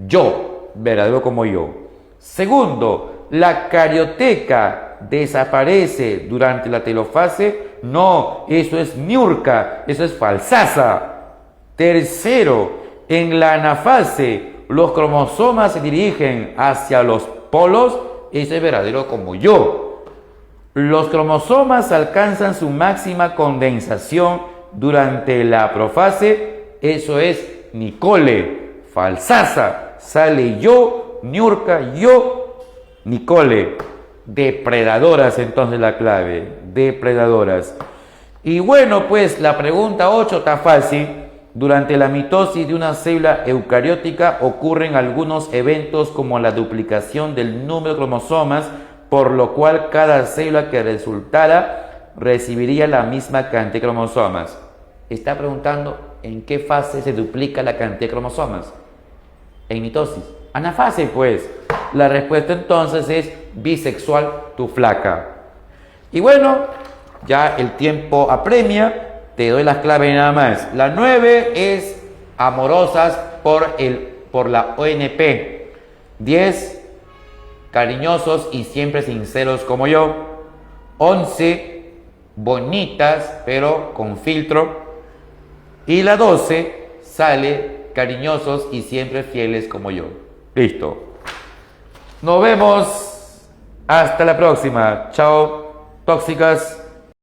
yo, verdadero como yo. Segundo, la carioteca desaparece durante la telofase. No, eso es niurca, eso es falsaza. Tercero, en la anafase los cromosomas se dirigen hacia los polos, eso es verdadero como yo. Los cromosomas alcanzan su máxima condensación durante la profase, eso es Nicole, falsaza. Sale yo, niurca, yo, Nicole. Depredadoras, entonces la clave, depredadoras. Y bueno, pues la pregunta 8 está fácil. Durante la mitosis de una célula eucariótica ocurren algunos eventos como la duplicación del número de cromosomas, por lo cual cada célula que resultara recibiría la misma cantidad de cromosomas. Está preguntando en qué fase se duplica la cantidad de cromosomas. En mitosis. Anafase, pues. La respuesta entonces es bisexual tu flaca. Y bueno, ya el tiempo apremia. Te doy las claves nada más. La 9 es amorosas por la ONP. 10, cariñosos y siempre sinceros como yo. 11, bonitas pero con filtro. Y la 12 sale cariñosos y siempre fieles como yo. Listo. Nos vemos. Hasta la próxima. Chao, tóxicas.